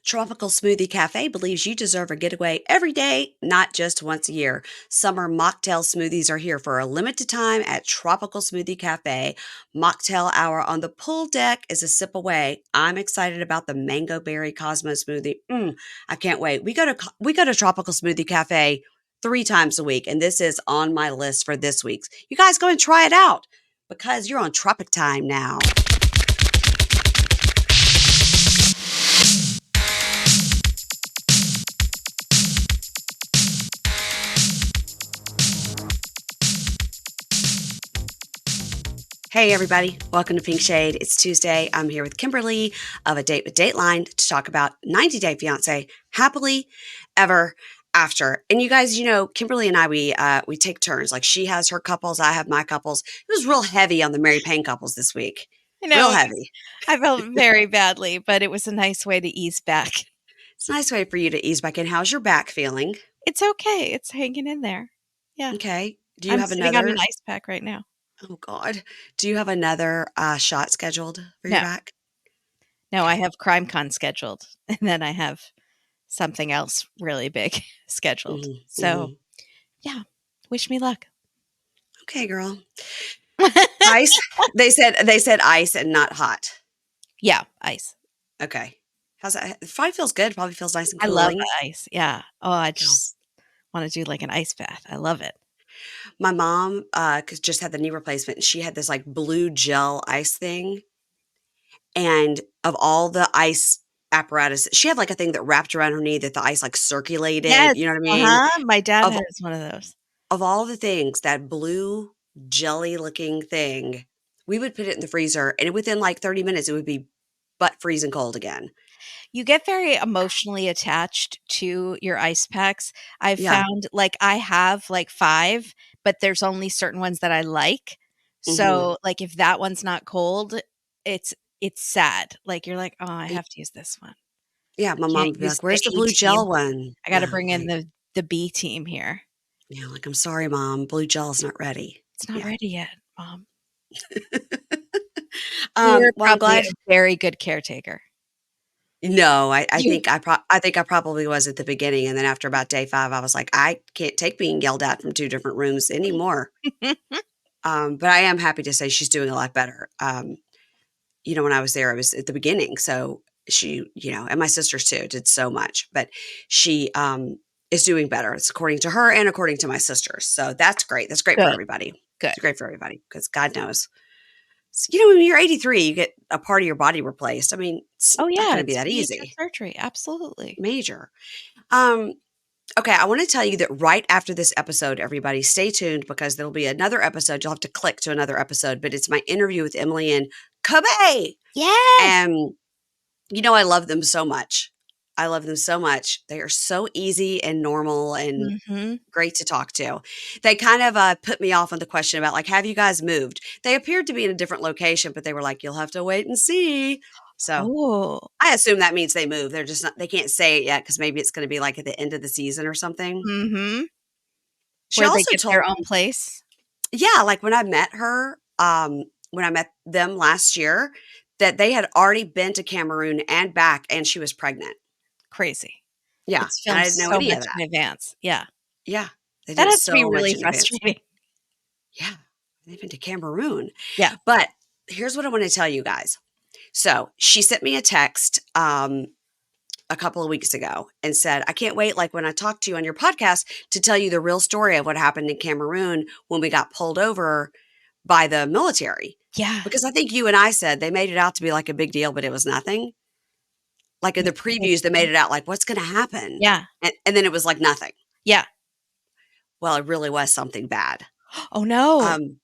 Tropical Smoothie Cafe believes you deserve a getaway every day, not just once a year. Summer mocktail smoothies are here for a limited time at Tropical Smoothie Cafe. Mocktail hour on the pool deck is a sip away. I'm excited about the mango berry Cosmo smoothie. I can't wait. We go to Tropical Smoothie Cafe 3 times a week, and this is on my list for this week's. You guys go and try it out because you're on Tropic Time now. Hey, everybody. Welcome to Pink Shade. It's Tuesday. I'm here with Kimberly of A Date with Dateline to talk about 90 Day Fiancé happily ever after. And you guys, Kimberly and I, we take turns. Like she has her couples, I have my couples. It was real heavy on the Mary Payne couples this week. I Real know. heavy. I felt very badly, but it was a nice way to ease back. It's a nice way for you to ease back in. How's your back feeling? It's okay. It's hanging in there. Yeah. Okay. Do you I'm have sitting on an another? ice pack right now. Oh, God. Do you have another shot scheduled for your No, back? no, I Okay. have CrimeCon scheduled, and then I have something else really big scheduled. Mm-hmm, So, mm-hmm. yeah, wish me luck. Okay, girl. Ice? They said ice and not hot. Yeah, ice. Okay. How's that? It probably feels good. Probably feels nice and I love cooling. ice. Yeah. Oh, I Go. just want to do like an ice bath. I love it. My mom, just had the knee replacement. And she had this like blue gel ice thing, and of all the ice apparatus, she had like a thing that wrapped around her knee that the ice like circulated. Yes. You know what I mean? Uh-huh. My dad Of has one of those. of all the things, that blue jelly looking thing, we would put it in the freezer, and within like 30 minutes, it would be butt freezing cold again. You get very emotionally attached to your ice packs. I've Yeah. found like I have like 5, but there's only certain ones that I like. Hmm. So, like if that one's not cold, it's it's sad. Like you're like, "Oh, I have to use this one. Yeah. My I mom can't would be use like, the "Where's the A blue team. gel one?" I gotta Yeah. bring in Like, the B team here. yeah. Like, I'm sorry, mom. Blue gel is not ready. It's not Yeah. ready yet, mom." um. You're Well, I'm probably glad. a very good caretaker. No, I You think I think I probably was at the beginning, and then after about day 5, I was like, I can't take being yelled at from 2 different rooms anymore. But I am happy to say she's doing a lot better. When I was there, I was at the beginning, so she, and my sisters too, did so much, but she is doing better. It's according to her and according to my sisters. So that's great. That's great for Good, everybody. good. It's great for everybody because God knows. When you're 83, you get a part of your body replaced. I mean, it's Oh, not yeah, going to be it's that major easy. surgery, absolutely. Major. Um, okay, I want to tell you that right after this episode, everybody, stay tuned because there'll be another episode. You'll have to click to another episode, but it's my interview with Emily and Kobe. Yes! And I love them so much. I love them so much. They are so easy and normal and Mhm. great to talk to. They kind of put me off on the question about like, have you guys moved? They appeared to be in a different location, but they were like, you'll have to wait and see. So Oh. I assume that means they moved. They're just not, they can't say it yet because maybe it's going to be like at the end of the season or something. Mhm. She Where they also get told, their own place? yeah, like when I met her, when I met them last year, that they had already been to Cameroon and back, and she was pregnant. Crazy. Yeah, It's and I filmed didn't know so any of much that. in advance. Yeah. Yeah, they That did has to be so much really in advance. frustrating. Yeah, they've been to Cameroon. Yeah. But here's what I want to tell you guys. So she sent me a text a couple of weeks ago and said, I can't wait, like when I talk to you on your podcast, to tell you the real story of what happened in Cameroon when we got pulled over by the military. Yeah. Because I think you and I said they made it out to be like a big deal, but it was nothing. Like in You the think they previews, they made did? it out like, what's going to happen? Yeah. And then it was like nothing. Yeah. Well, it really was something bad. Oh, no. Um,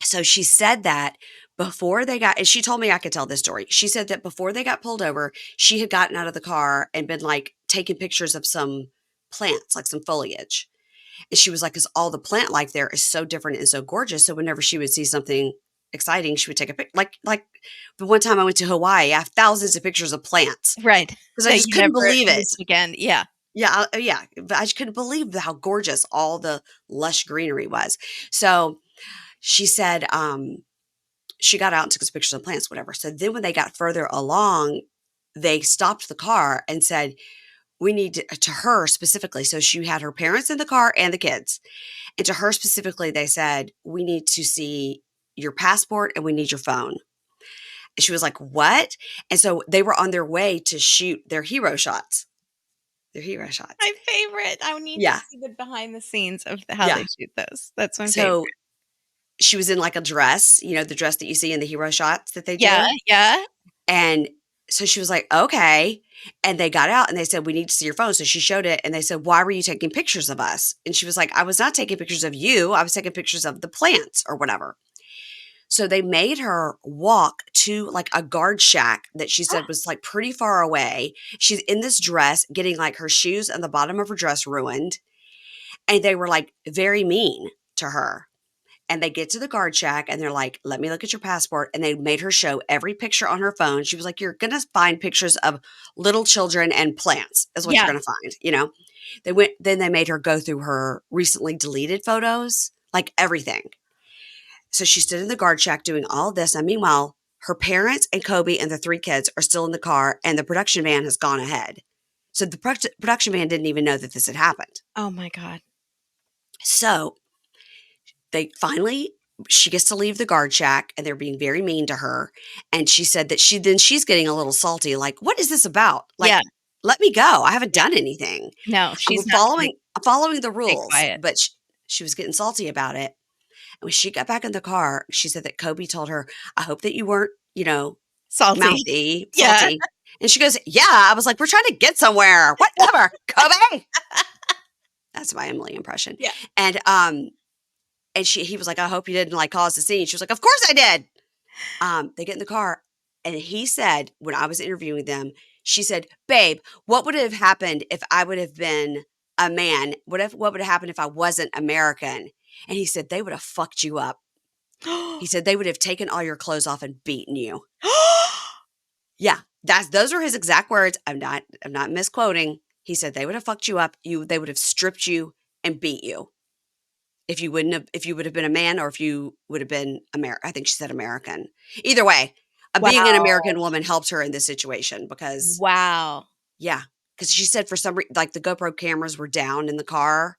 So she said that before they got, and she told me I could tell this story. She said that before they got pulled over, she had gotten out of the car and been like taking pictures of some plants, like some foliage. And she was like, because all the plant life there is so different and so gorgeous. So whenever she would see something exciting, she would take a pic. Like the one time I went to Hawaii, I have thousands of pictures of plants Right. because I That just you couldn't never believe it. use again. Yeah. Yeah, yeah. But I just couldn't believe how gorgeous all the lush greenery was. So she said, she got out and took some pictures of plants, whatever. So then when they got further along, they stopped the car and said, we need to her specifically. So she had her parents in the car and the kids. And to her specifically, they said, we need to see your passport and we need your phone. And she was like, what? And so they were on their way to shoot their hero shots. Their hero shots. My favorite. I need to Yeah. see the behind the scenes of how Yeah. they shoot those. That's my favorite. So she was in like a dress, you know, the dress that you see in the hero shots that they Yeah, do. yeah. And so she was like, okay. And they got out and they said, we need to see your phone. So she showed it and they said, why were you taking pictures of us? And she was like, I was not taking pictures of you. I was taking pictures of the plants or whatever. So they made her walk to like a guard shack that she said was like pretty far away. She's in this dress, getting like her shoes and the bottom of her dress ruined. And they were like very mean to her. And they get to the guard shack and they're like, let me look at your passport. And they made her show every picture on her phone. She was like, you're going to find pictures of little children and plants is what you're Yeah. going to find, you know? Then they made her go through her recently deleted photos, like everything. So she stood in the guard shack doing all this. And meanwhile, her parents and Kobe and the 3 kids are still in the car and the production van has gone ahead. So the production van didn't even know that this had happened. Oh my God. So they finally, she gets to leave the guard shack and they're being very mean to her. And she said that she's getting a little salty. Like, what is this about? Like, Yeah. let me go. I haven't done anything. No, I'm she's not gonna following the stay rules, quiet. but she was getting salty about it. And when she got back in the car, she said that Kobe told her, I hope that you weren't, you know, Salty. mouthy, Yeah. salty. And she goes, yeah. I was like, we're trying to get somewhere. Whatever, Kobe. That's my Emily impression. Yeah. And he was like, I hope you didn't like cause a scene. She was like, of course I did. They get in the car and he said, when I was interviewing them, she said, babe, what would have happened if I would have been a man? What would have happened if I wasn't American? And he said, they would have fucked you up. He said, they would have taken all your clothes off and beaten you. Yeah, those are his exact words. I'm not misquoting. He said, they would have fucked you up. They would have stripped you and beat you. If you would have been a man or if you would have been American. I think she said American. Either way, being an American woman helped her in this situation because, Wow. yeah, because she said for some reason, like the GoPro cameras were down in the car.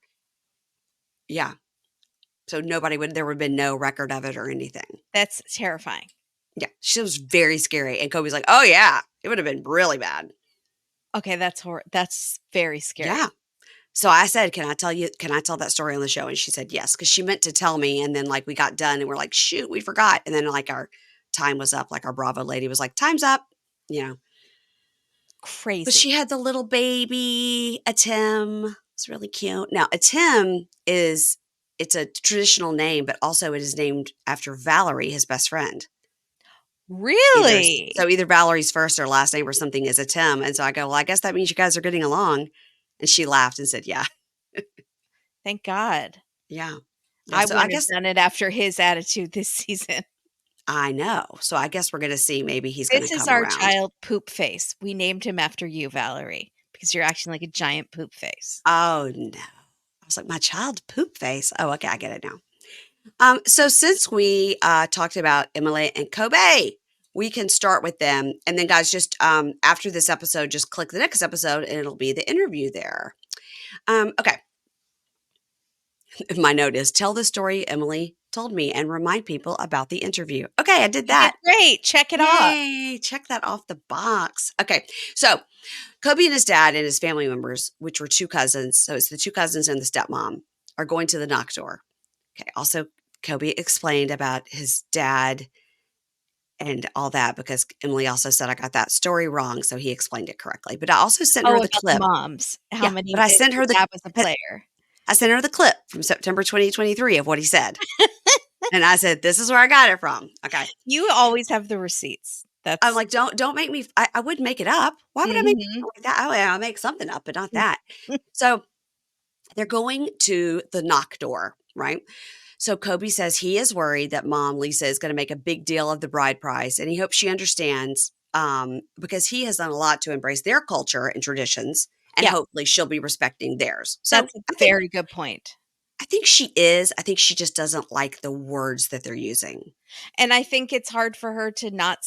Yeah. So there would have been no record of it or anything. That's terrifying. Yeah. She was very scary. And Kobe's like, oh yeah, it would have been really bad. Okay. That's very scary. Yeah. So I said, can I tell that story on the show? And she said, yes, because she meant to tell me. And then like we got done and we're like, shoot, we forgot. And then like our time was up. Like our Bravo lady was like, time's up, you know. Crazy. But she had the little baby, a Tim. It's really cute. Now, a Tim it's a traditional name, but also it is named after Valerie, his best friend. Really? Either Valerie's first or last name or something is a Tim. And so I go, well, I guess that means you guys are getting along. And she laughed and said, yeah. Thank God. Yeah. I wouldn't have done it after his attitude this season. I know. So I guess we're going to see maybe he's going to come around. This is our child Poop Face. We named him after you, Valerie, because you're acting like a giant poop face. Oh, no. I was like, my child Poop Face. Oh, okay. I get it now. So since we talked about Emily and Kobe, we can start with them. And then guys, just after this episode, just click the next episode and it'll be the interview there. Okay. My note is, tell the story Emily told me and remind people about the interview. Okay, I did that. Great. Check it off. Yay, check that off the box. Okay, so Kobe and his dad and his family members, which were 2 cousins, so it's the 2 cousins and the stepmom, are going to the knock door. Okay, also Kobe explained about his dad and all that because Emily also said I got that story wrong, so he explained it correctly. But I also sent her the clip. Moms. How many? But I sent her the dad was a player. I sent her the clip from September 2023 of what he said. And I said, this is where I got it from. Okay. You always have the receipts. I'm like, don't make me, I would make it up. Why would I make it like that? I'll make something up, but not that. So they're going to the knock door, right? So Kobe says he is worried that mom, Lisa, is going to make a big deal of the bride price. And he hopes she understands because he has done a lot to embrace their culture and traditions. And hopefully she'll be respecting theirs. So that's a very good point. I think she is. I think she just doesn't like the words that they're using. And I think it's hard for her to not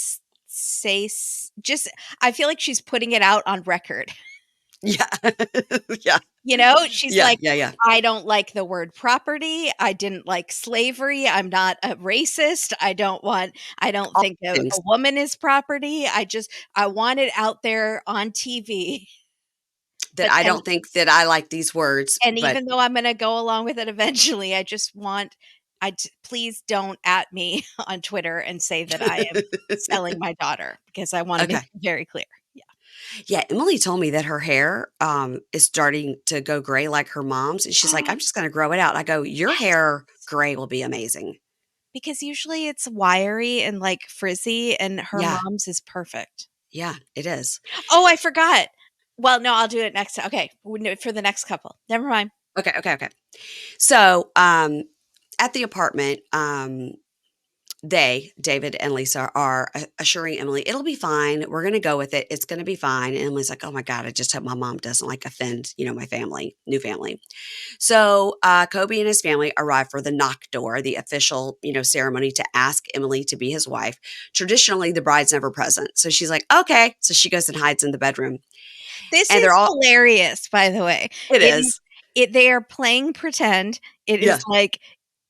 just I feel like she's putting it out on record. Yeah. Yeah. You know, she's Yeah, like, yeah, yeah. "I don't like the word property. I didn't like slavery. I'm not a racist. I don't All think things a woman is property. I want it out there on TV." that But I don't think that I like these words, and but even though I'm gonna go along with it eventually, I just want please don't at me on Twitter and say that I am selling my daughter, because I wanna make okay. it very clear. Yeah. Yeah, Emily told me that her hair, is starting to go gray like her mom's, and she's like, "I'm just gonna grow it out." I go, "Your hair Yes. gray will be amazing." Because usually it's wiry and, like, frizzy, and her Yeah, mom's is perfect. yeah, it is. Oh, I forgot. Well, no, I'll do it next time. Okay, for the next couple. Never mind. Okay, okay, okay. So, at the apartment, David and Lisa, are assuring Emily, "It'll be fine. We're gonna go with it. It's gonna be fine." And Emily's like, "Oh my God, I just hope my mom doesn't like offend, my family, new family." So, Kobe and his family arrive for the knock door, the official, ceremony to ask Emily to be his wife. Traditionally, the bride's never present. So she's like, "Okay." So she goes and hides in the bedroom. This And they're is all, hilarious, by the way. it It is is. they are playing pretend. It is Yeah. like,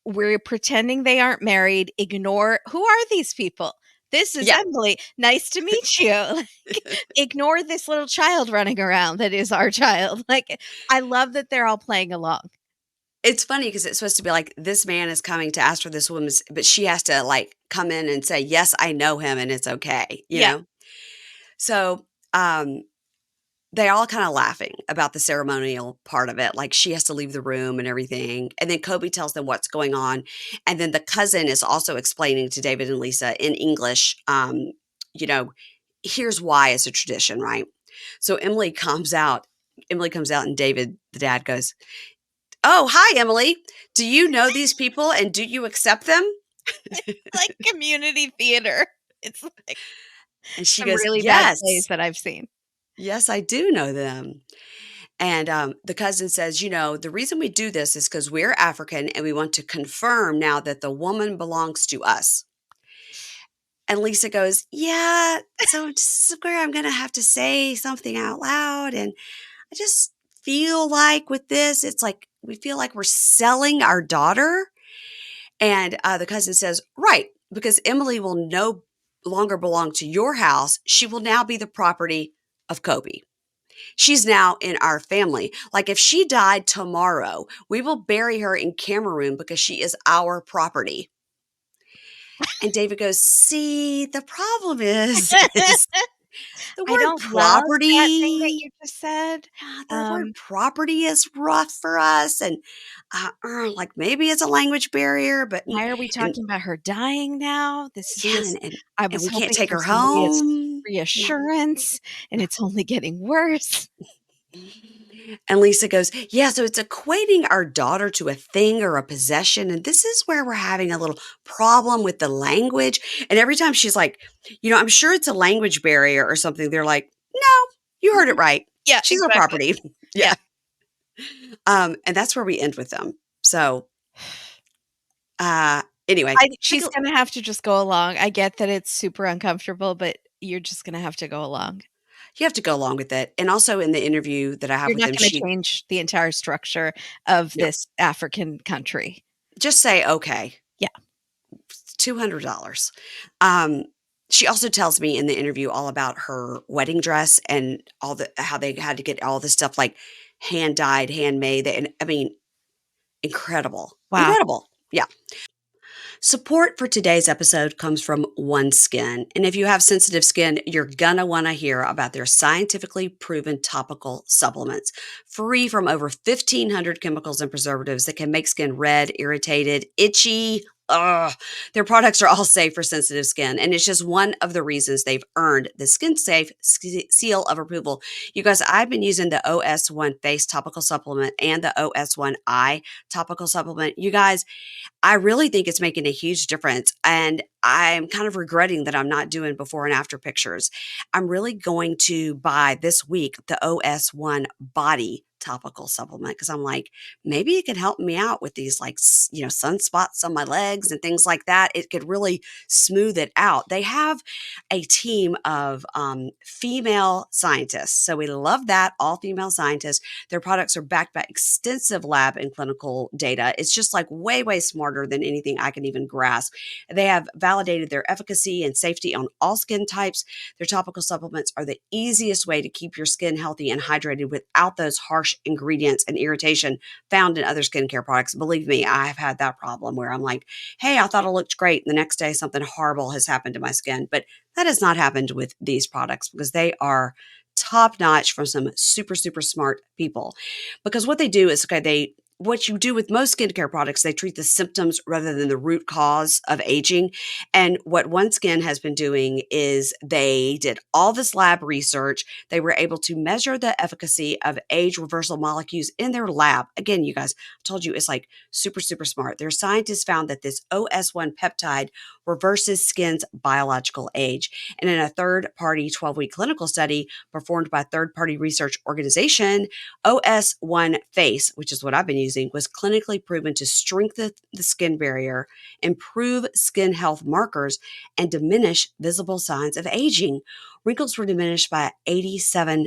we're pretending they aren't married. Ignore who are these people? This is Yeah. Emily. Nice to meet you. Like, ignore this little child running around that is our child. Like, I love that they're all playing along. It's funny because it's supposed to be like this man is coming to ask for this woman's, but she has to like come in and say, "Yes, I know him and it's okay," you Yeah. know? So, um, they're all kinda laughing about the ceremonial part of it, like, she has to leave the room and everything, and then Kobe tells them what's going on, and then the cousin is also explaining to David and Lisa in English, you know, here's why it's a tradition, right? So Emily comes out and David, the dad, goes, "Oh, hi, Emily. Do you know these people and do you accept them?" Like community theater. It's like And she some goes, really bad plays "Yes. that I've seen. Yes, I do know them." And, the cousin says, "The reason we do this is because 'cause we're African and we want to confirm now that the woman belongs to us." And Lisa goes, "Yeah, so this is where I'm gonna have to say something out loud, and I just feel like with this, it's like we feel like we're selling our daughter." And, the cousin says, "Right, because Emily will no longer belong to your house. She will now be the property of Kobe. She's now in our family. Like if she died tomorrow, we will bury her in Cameroon because she is our property." And David goes, "See, the problem is, is the I word don't love that thing that property. you just said. Yeah, the word Um, property is rough for us, and like maybe it's a language barrier, but why are we and talking about her dying now? yeah, I and was we can't hoping take for her some home. Yeah, reassurance, and yeah. it's only getting worse. And Lisa goes, "Yeah, so it's equating our daughter to a thing or a possession. And this is where we're having a little problem with the language." And every time she's like, "I'm sure it's a language barrier or something." They're like, "No, you heard it right. Yeah, She's our exactly. property." Yeah. Yeah. And that's where we end with them. So, anyway, I think take she's a, gonna have to just go along. I get that it's super uncomfortable, but you're just gonna have to go along. you have to go along with it. And also in the interview that I have You're with not them, gonna she, change the entire structure of no, this African country. just say, okay. Yeah. $200. Um, she also tells me in the interview all about her wedding dress and all the how they had to get all this stuff like hand dyed, handmade, and I mean, incredible, Wow. incredible. Yeah. Support for today's episode comes from OneSkin. And if you have sensitive skin, you're gonna want to hear about their scientifically proven topical supplements, free from over 1,500 chemicals and preservatives that can make skin red, irritated, itchy. Ugh. Their products are all safe for sensitive skin, and it's just one of the reasons they've earned the Skin Safe seal of approval. You guys, I've been using the OS1 face topical supplement and the OS1 eye topical supplement. You guys, I really think it's making a huge difference. And I'm kind of regretting that I'm not doing before and after pictures. I'm really going to buy this week the OS1 body topical supplement because I'm like, maybe it could help me out with these like, sunspots on my legs and things like that. It could really smooth it out. They have a team of female scientists. So we love that, all female scientists. Their products are backed by extensive lab and clinical data. It's just like way, way smarter than anything I can even grasp. They have validated their efficacy and safety on all skin types. Their topical supplements are the easiest way to keep your skin healthy and hydrated without those harsh ingredients and irritation found in other skincare products. Believe me, I've had that problem where I'm like, hey, I thought it looked great. And the next day, something horrible has happened to my skin. But that has not happened with these products because they are top notch from some super, super smart people. Because what they do is, okay, what you do with most skincare products, they treat the symptoms rather than the root cause of aging. And what OneSkin has been doing is they did all this lab research. They were able to measure the efficacy of age reversal molecules in their lab. Again, you guys, I told you it's like super, super smart. Their scientists found that this OS1 peptide reverses skin's biological age. And in a third-party 12-week clinical study performed by a third-party research organization, OS1 Face, which is what I've been using, was clinically proven to strengthen the skin barrier, improve skin health markers, and diminish visible signs of aging. Wrinkles were diminished by 87%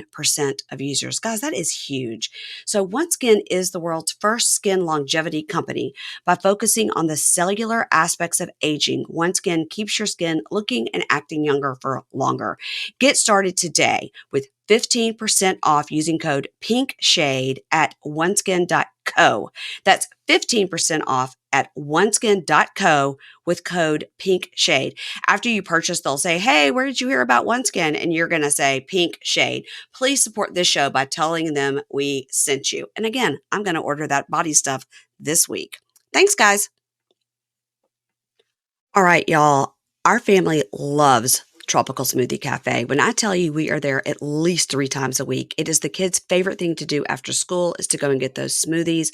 of users. Guys, that is huge. So OneSkin is the world's first skin longevity company. By focusing on the cellular aspects of aging, OneSkin keeps your skin looking and acting younger for longer. Get started today with 15% off using code PINKSHADE at oneskin.co. That's 15% off at oneskin.co with code PINKSHADE. After you purchase, they'll say, hey, where did you hear about OneSkin? And you're going to say Pink Shade. Please support this show by telling them we sent you. And again, I'm going to order that body stuff this week. Thanks, guys. All right, y'all. Our family loves Tropical Smoothie Cafe. When I tell you we are there at least 3 times a week, it is the kids' favorite thing to do after school is to go and get those smoothies.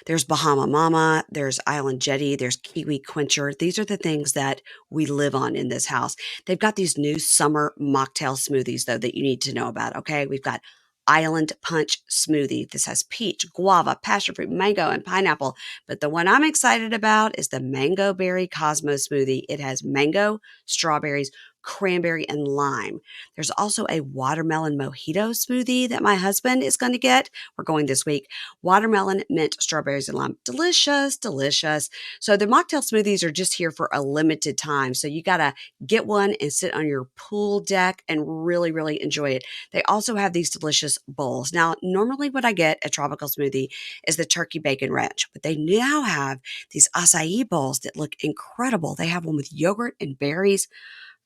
There's Bahama Mama, there's Island Jetty, there's Kiwi Quencher. These are the things that we live on in this house. They've got these new summer mocktail smoothies, though, that you need to know about, okay? We've got Island Punch Smoothie. This has peach, guava, passion fruit, mango, and pineapple. But the one I'm excited about is the Mango Berry Cosmo Smoothie. It has mango, strawberries, cranberry, and lime. There's also a watermelon mojito smoothie that my husband is going to get. We're going this week. Watermelon, mint, strawberries, and lime. Delicious, delicious. So the mocktail smoothies are just here for a limited time. So you got to get one and sit on your pool deck and really, really enjoy it. They also have these delicious bowls. Now, normally what I get at Tropical Smoothie is the turkey bacon ranch, but they now have these acai bowls that look incredible. They have one with yogurt and berries.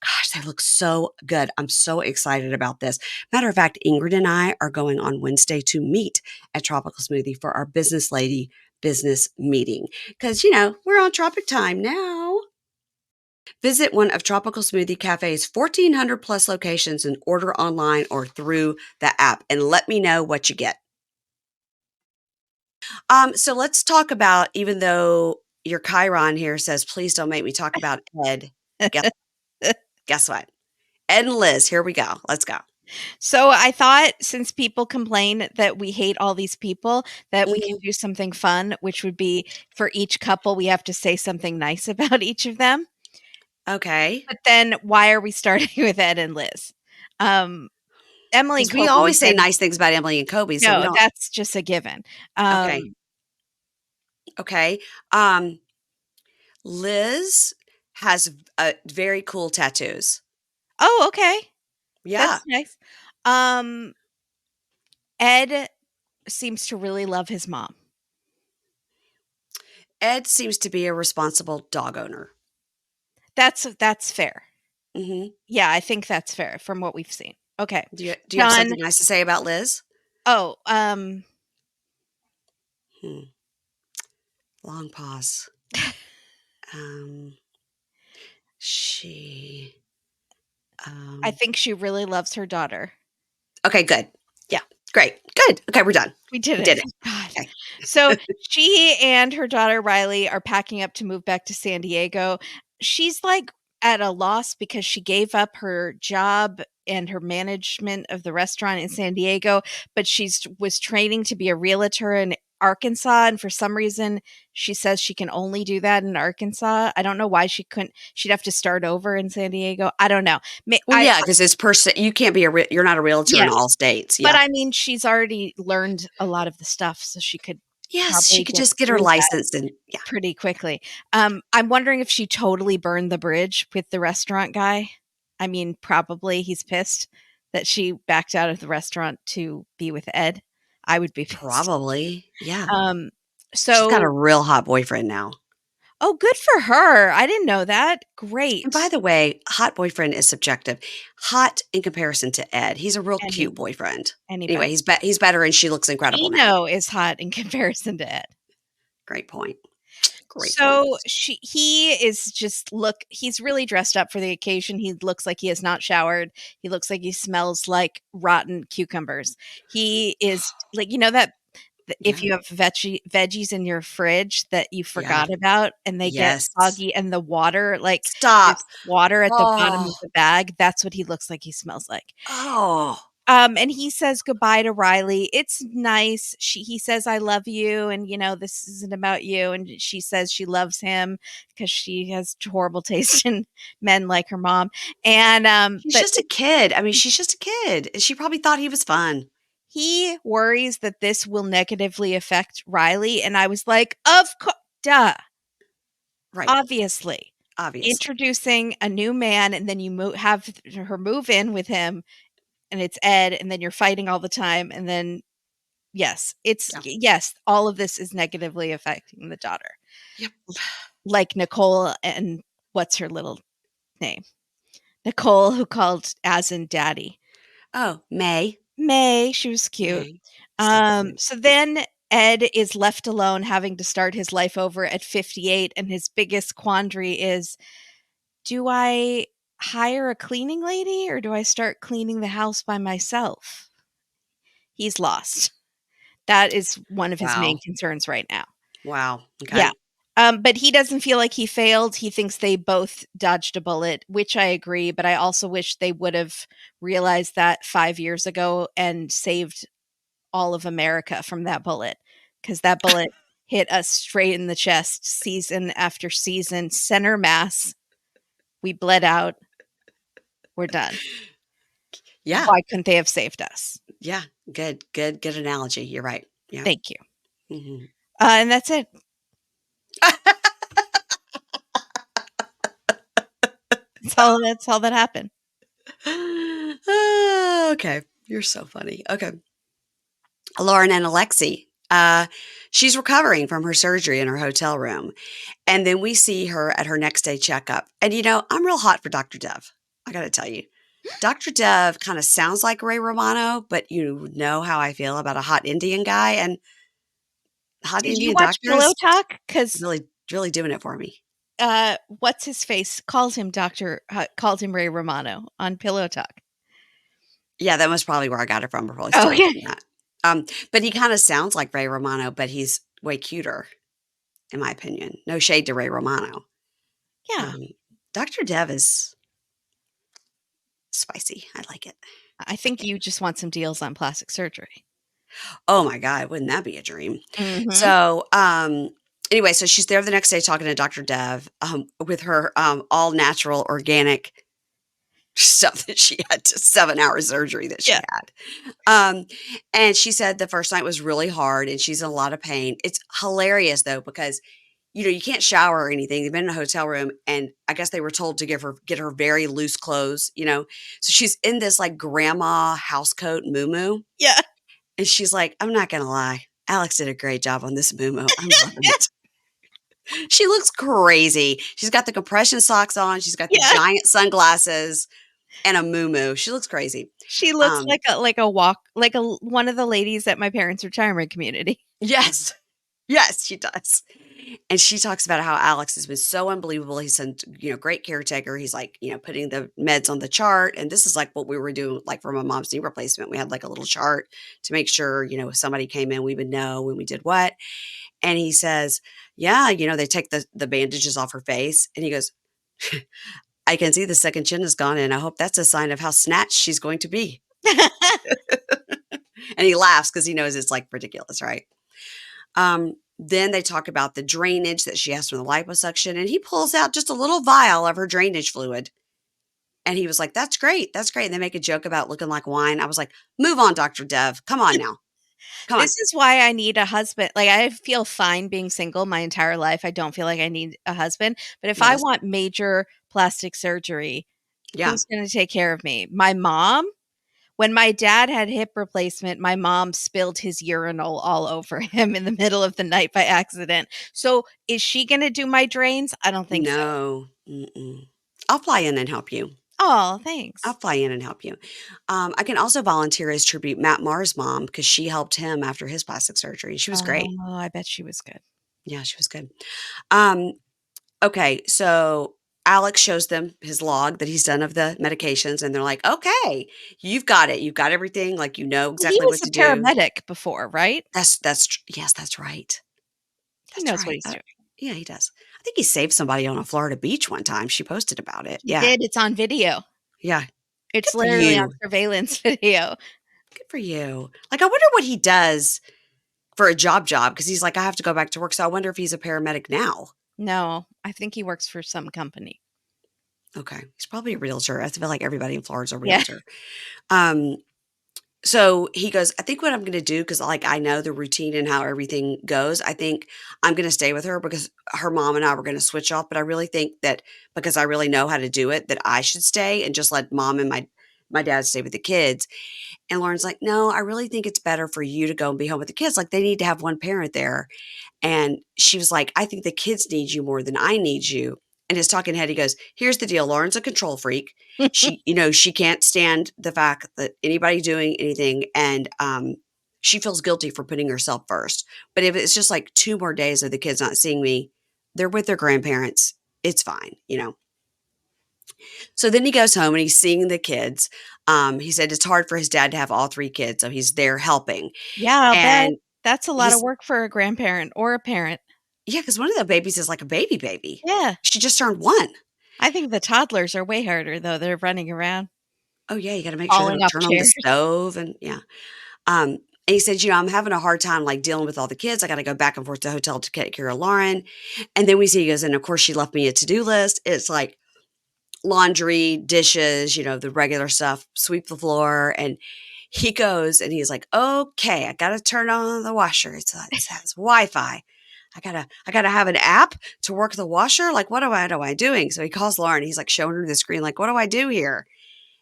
Gosh, they look so good. I'm so excited about this. Matter of fact, Ingrid and I are going on Wednesday to meet at Tropical Smoothie for our business lady business meeting because, we're on tropic time now. Visit one of Tropical Smoothie Cafe's 1,400 plus locations and order online or through the app and let me know what you get. So let's talk about, even though your Chiron here says, please don't make me talk about Ed. Guess what? Ed and Liz, here we go. Let's go. So I thought since people complain that we hate all these people, that we can Mhm. do something fun, which would be for each couple, we have to say something nice about each of them. Okay. But then why are we starting with Ed and Liz? Emily and Because we Kobe, we always say say nice things about Emily and Kobe, so we no, don't. that's just a given. Okay. Okay. Liz has very cool tattoos. Oh, okay. Yeah. That's nice. Um, Ed seems to really love his mom. Ed seems to be a responsible dog owner. That's fair. Hmm. Yeah, I think that's fair from what we've seen. Okay. Do you have John, something nice to say about Liz? oh, Hmm. Long pause. Um, she. I Um, think she really loves her daughter. okay, good. Yeah, great. Good. Okay, we're done. We did We it. did it. Thank God. Okay. So she and her daughter Riley are packing up to move back to San Diego. She's like at a loss because she gave up her job and her management of the restaurant in San Diego, but was training to be a realtor in Arkansas, and for some reason she says she can only do that in Arkansas. I don't know why she couldn't. She'd have to start over in San Diego. I don't know. Well, yeah, because it's you can't be you're not a realtor in Yes, all states. but Yeah. I mean, she's already learned a lot of the stuff, so she could Yes, she probably could get just get her through that license and yeah. pretty quickly. I'm wondering if she totally burned the bridge with the restaurant guy. I mean, probably he's pissed that she backed out of the restaurant to be with Ed. I would be pissed. Probably. Yeah. Um, She's got a so real hot boyfriend now. oh, good for her. I didn't know that. And by Great. the way, hot boyfriend is subjective. Hot in comparison to Ed. He's a real cute Any boyfriend. Anyway, anybody. he's better and she looks incredible now. Pino is hot in comparison to Ed. Great point. Great point. So he is just he's really dressed up for the occasion. He looks like he has not showered. He looks like he smells like rotten cucumbers. He is like, that if Yeah. you have veggies in your fridge that you Yeah. forgot about and they get Yes. soggy and the water, like Stop. there's water at the bottom Oh. of the bag, that's what he looks like he smells like. Oh. And he says goodbye to Riley. It's nice. He says, I love you. And, this isn't about you. And she says she loves him because she has horrible taste in men like her mom. And, She's but just a kid. I mean, she's just a kid. And she probably thought he was fun. he worries that this will negatively affect Riley. And I was like, of course, duh, Right. obviously. Obviously. Introducing a new man and then you have her move in with him and it's Ed and then you're fighting all the time and then yes, Yeah. yes, all of this is negatively affecting the daughter. Yep. Like Nicole and what's her little name? Nicole, who called as in daddy. Oh, May. May, she was cute. May. So cute. So then Ed is left alone having to start his life over at 58 and his biggest quandary is, do I hire a cleaning lady or do I start cleaning the house by myself? He's lost. That is one of his main Wow. concerns right now. Wow. Yeah. Okay. But he doesn't feel like he failed. He thinks they both dodged a bullet, which I agree. But I also wish they would have realized that 5 years ago and saved all of America from that bullet. Because that bullet hit us straight in the chest season after season, center mass. We bled out. We're done. Yeah. Why couldn't they have saved us? Yeah. Good analogy. You're right. Yeah. Thank you. Mm-hmm. And that's it. That's all that happened. Okay. You're so funny. Okay. Loren and Alexei. She's recovering from her surgery in her hotel room. And then we see her at her next day checkup. And I'm real hot for Dr. Dev. I got to tell you. Dr. Dev kind of sounds like Ray Romano, but you know how I feel about a hot Indian guy. And hot Did you Indian watch doctor Pillow is Talk? Because really doing it for me. what's his face calls him called him Ray Romano on Pillow Talk. Yeah, that was probably where I got it from before I Oh, started yeah. doing that. But he kind of sounds like Ray Romano, but he's way cuter, in my opinion. No shade to Ray Romano. Yeah. Dr. Dev is spicy. I like it. I think you just want some deals on plastic surgery. Oh my God, wouldn't that be a dream? Mhm. So, anyway, so she's there the next day talking to Dr. Dev with her all natural, organic stuff that she had 7-hour surgery that she Yeah. had. And she said the first night was really hard and she's in a lot of pain. It's hilarious though, because you can't shower or anything. They've been in a hotel room and I guess they were told to get her very loose clothes, So she's in this like grandma house coat muumuu. Yeah. And she's like, I'm not going to lie. Alex did a great job on this muumuu. I'm loving it. She looks crazy. She's got the compression socks on. She's got the Yeah. giant sunglasses and a muumuu. She looks crazy. She looks like one of the ladies at my parents' retirement community. Yes. Yes, she does. And she talks about how Alex has been so unbelievable. He's a great caretaker. He's like, putting the meds on the chart. And this is like what we were doing, like for my mom's knee replacement. We had like a little chart to make sure, if somebody came in, we would know when we did what. And he says, yeah, they take the bandages off her face. And he goes, I can see the second chin is gone, and I hope that's a sign of how snatched she's going to be. And he laughs because he knows it's like ridiculous, right? Then they talk about the drainage that she has from the liposuction, and he pulls out just a little vial of her drainage fluid. And he was like, "That's great. That's great." And they make a joke about looking like wine. I was like, "Move on, Dr. Dev. Come on now. Come on." This is why I need a husband. Like, I feel fine being single my entire life. I don't feel like I need a husband. But if I Yes. want major plastic surgery, Yeah. who's going to take care of me? My mom? When my dad had hip replacement, my mom spilled his urinal all over him in the middle of the night by accident. So, is she going to do my drains? I don't think so. No. Mm-mm. I'll fly in and help you. Oh, I'll thanks. fly in and help you. I can also volunteer as tribute Matt Maher's mom because she helped him after his plastic surgery. She was great. Oh, I bet she was good. Yeah, she was good. Um, okay, so Alex shows them his log that he's done of the medications, and they're like, "Okay, you've got it. You've got everything. Like you know He exactly was what a to do." paramedic before, right? Yes, that's right. He That's knows what right. he's doing. Yeah, he does. I think he saved somebody on a Florida beach one time. She posted about it. He Yeah, did. It's on video. yeah. It's Good for literally on you. surveillance video. Good for you. Like, I wonder what he does for a job because he's like, I have to go back to work. So I wonder if he's a paramedic now. No, I think he works for some company. Okay, he's probably a realtor. I feel like everybody in Florida is a Yeah. realtor. Um, So he goes, I think what I'm going to do, because like I know the routine and how everything goes, I think I'm going to stay with her because her mom and I were going to switch off. But I really think that because I really know how to do it, that I should stay and just let mom and my dad stay with the kids. And Lauren's like, no, I really think it's better for you to go and be home with the kids. Like they need to have one parent there. And she was like, I think the kids need you more than I need you. And his talking head, he goes, here's the deal. Lauren's a control freak. She can't stand the fact that anybody doing anything. And she feels guilty for putting herself first. But if it's just like 2 more days of the kids not seeing me, they're with their grandparents. It's fine. So then he goes home and he's seeing the kids. He said it's hard for his dad to have all three kids. So he's there helping. Yeah, I'll bet. And That's a lot of he's work for a grandparent or a parent. Yeah, because one of the babies is like a baby. Yeah. She just turned 1. I think the toddlers are way harder, though. They're running around, Oh, yeah, you gotta make sure they falling don't off turn on the chairs. stove and yeah. And he said, "I'm having a hard time, like, dealing with all the kids. I gotta go back and forth to the hotel to take care of Lauren." And then we see he goes, "And, of course, she left me a to-do list." It's like laundry, dishes, the regular stuff, sweep the floor, and he goes and he's like, "Okay, I gotta turn on the washer. It says Wi-Fi. I gotta have an app to work the washer. Like, what am I doing?" So he calls Lauren. He's like showing her the screen, like, "What do I do here?"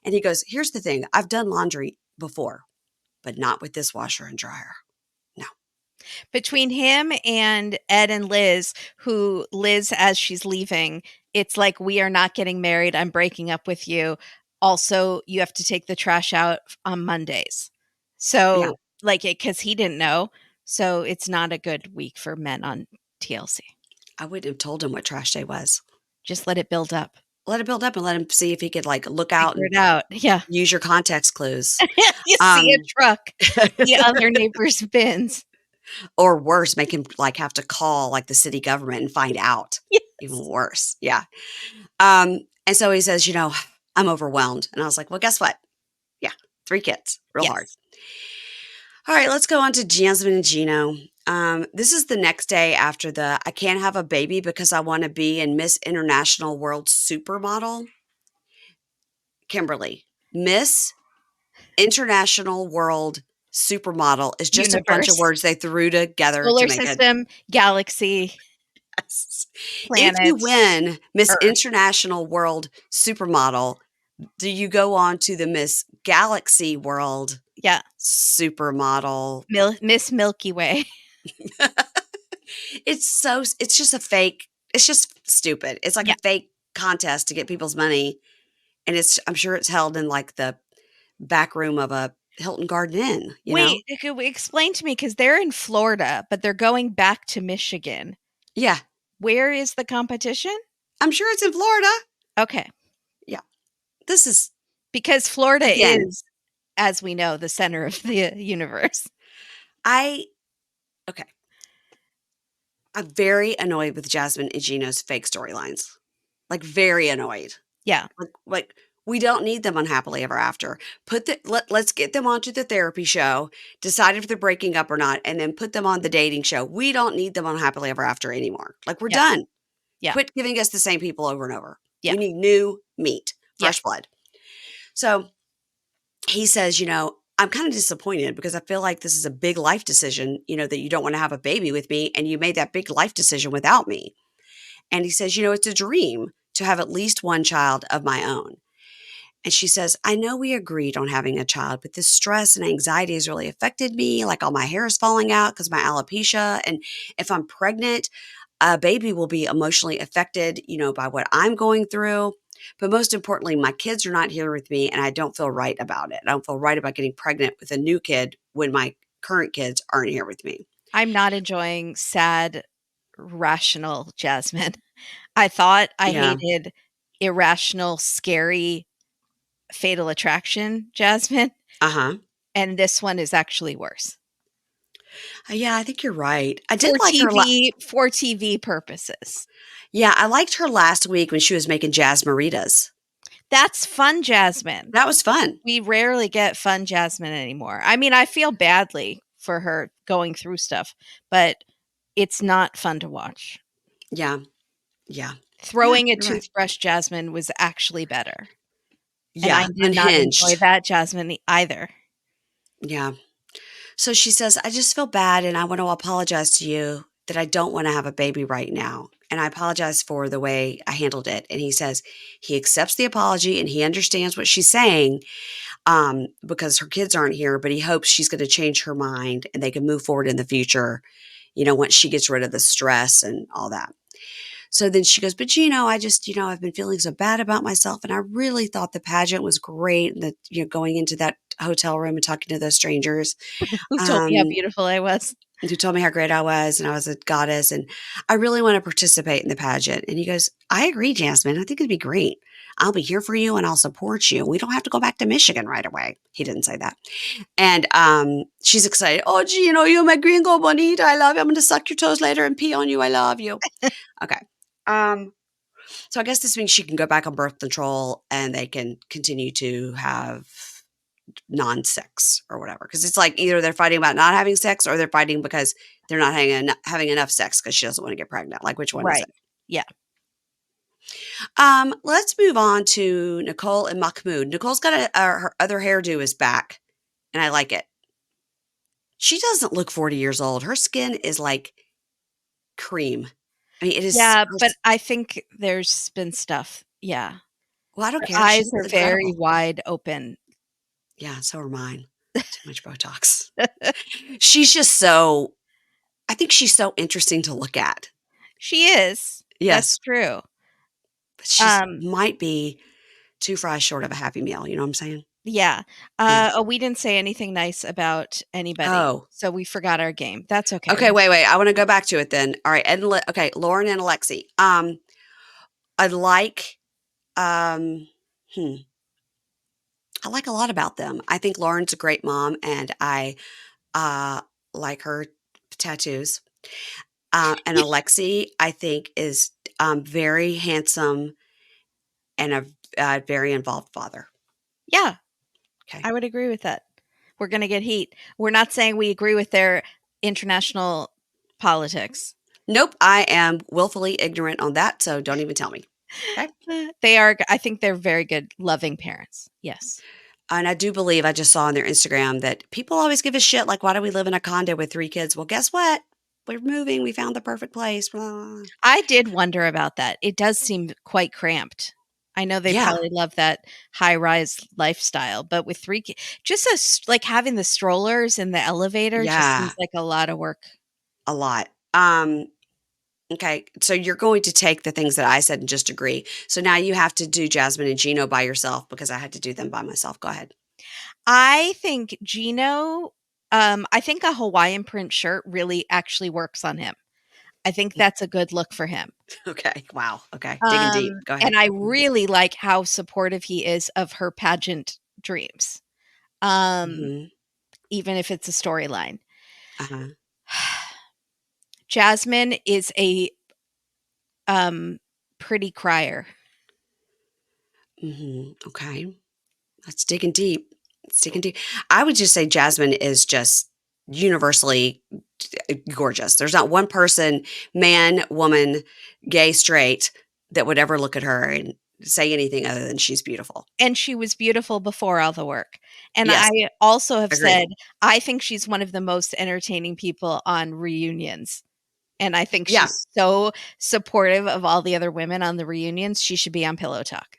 And he goes, "Here's the thing. I've done laundry before, but not with this washer and dryer. No." Between him and Ed and Liz, who Liz, as she's leaving, it's like, we are not getting married. I'm breaking up with you. Also, you have to take the trash out on Mondays. Yeah, So, like, it because he didn't know. So, it's not a good week for men on TLC. I wouldn't have told him what trash day was. Just let it build up. Let it build up and let him see if he could like look out Figure and it out. Yeah. use your context clues. You see a Um, truck, the other neighbor's bins. or worse, make him like have to call like the city government and find out. Even Yes. worse. Yeah. And so he says, I'm overwhelmed. And I was like, well, guess what? Yeah, 3 kids, real hard. Yes. All right, let's go on to Jasmine and Gino. This is the next day after the I can't have a baby because I want to be in Miss International World Supermodel. Kimberly, Miss International World Supermodel is just a bunch of Universe. words they threw together to Solar make a system, galaxy, yes. If you planets, win Miss Earth. International World Supermodel, do you go on to the Miss Galaxy World Yeah. Supermodel? Miss Milky Way. It's just a fake. It's just stupid. It's like Yeah. a fake contest to get people's money. And I'm sure it's held in like the back room of a Hilton Garden Inn. Wait, could we explain to me, because they're in Florida, but they're going back to Michigan. Yeah. Where is the competition? I'm sure it's in Florida. Okay. Yeah. This is, Because Florida again, is, as we know, the center of the universe. I, okay. I'm very annoyed with Jasmine and Gino's fake storylines. Like, very annoyed. Yeah. Like we don't need them on Happily Ever After. Let's get them onto the therapy show, decide if they're breaking up or not, and then put them on the dating show. We don't need them on Happily Ever After anymore. Like we're Yep. done. Yeah. Quit giving us the same people over and over. Yeah. We need new meat, Yeah. fresh blood. So he says, I'm kind of disappointed because I feel like this is a big life decision, that you don't want to have a baby with me and you made that big life decision without me. And he says, it's a dream to have at least one child of my own. And she says, I know we agreed on having a child, but this stress and anxiety has really affected me. Like all my hair is falling out because my alopecia. And if I'm pregnant, a baby will be emotionally affected, by what I'm going through. But most importantly, my kids are not here with me and I don't feel right about it. I don't feel right about getting pregnant with a new kid when my current kids aren't here with me. I'm not enjoying sad, rational Jasmine. I thought I Yeah. hated irrational, scary, fatal attraction Jasmine, Uh-huh. and this one is actually worse. Yeah, I think you're right. I did For like her. TV purposes. Yeah, I liked her last week when she was making jazz maritas. That's fun, Jasmine. That was fun. We rarely get fun Jasmine anymore. I mean, I feel badly for her going through stuff, but it's not fun to watch. Yeah. Yeah. Yeah, Throwing a you're right. toothbrush Jasmine was actually better. And I Yeah, did not enjoy unhinged. that Jasmine either. Yeah. So she says, I just feel bad and I want to apologize to you that I don't want to have a baby right now. And I apologize for the way I handled it. And he says he accepts the apology and he understands what she's saying because her kids aren't here, but he hopes she's going to change her mind and they can move forward in the future, once she gets rid of the stress and all that. So then she goes, but I just, I've been feeling so bad about myself. And I really thought the pageant was great. And that, going into that hotel room and talking to those strangers, Who told me how um, beautiful I was? who told me how great I was and I was a goddess. And I really want to participate in the pageant. And he goes, I agree, Jasmine. I think it'd be great. I'll be here for you and I'll support you. We don't have to go back to Michigan right away. He didn't say that. And she's excited. Oh, gee, you're my gringo bonita. I love you. I'm going to suck your toes later and pee on you. I love you. Okay. So I guess this means she can go back on birth control and they can continue to have non-sex or whatever. Because it's like either they're fighting about not having sex or they're fighting because they're not having enough sex because she doesn't want to get pregnant. Like, which one is Right. it? Yeah. Let's move on to Nicole and Mahmoud. Nicole's got her other hairdo is back, and I like it. She doesn't look 40 years old. Her skin is like cream. I mean, it is. Yeah, but I think there's been stuff. Yeah. Well, I don't Her care. She eyes looks are very incredible. wide open. Yeah, so are mine. Too much Botox. She's just so. I think she's so interesting to look at. She is. That's Yes, true. but she's Um, might be 2 fries short of a Happy Meal. You know what I'm saying? yeah. Yeah. Oh, we didn't say anything nice about anybody, Oh, so we forgot our game. That's okay. okay. Wait. I want to go back to it then. All right. Okay. Loren and Alexei. I like. Um, hmm. I like a lot about them. I think Lauren's a great mom, and I uh like her tattoos. And Alexei, I think, is very handsome and a very involved father. Yeah, Okay. I would agree with that. We're gonna get heat. We're not saying we agree with their international politics. Nope. I am willfully ignorant on that, so don't even tell me. Okay. They are I think they're very good, loving parents. Yes. And I do believe I just saw on their Instagram that people always give a shit like, why do we live in a condo with 3 kids? Well, guess what? We're moving. We found the perfect place. Blah. I did wonder about that. It does seem quite cramped. I know they Yeah. probably love that high-rise lifestyle, but with 3 ki just like, having the strollers in the elevator just seems Yeah. like a lot of work. A lot. Okay. So you're going to take the things that I said and just agree. So now you have to do Jasmine and Gino by yourself because I had to do them by myself. Go ahead. I think Gino I think a Hawaiian print shirt really actually works on him. I think that's a good look for him. Okay. Wow. Okay. Digging deep. Go And ahead. I really like how supportive he is of her pageant dreams, um, Hmm. even if it's a storyline. Uh-huh. Jasmine is a, pretty crier. Okay. That's digging deep. It's digging deep. I would just say Jasmine is just universally gorgeous. There's not one person, man, woman, gay, straight, that would ever look at her and say anything other than she's beautiful. And she was beautiful before all the work. And I Yes, also have agreed. said, I think she's one of the most entertaining people on reunions. And I think Yeah. she's so supportive of all the other women on the reunions. She should be on Pillow Talk.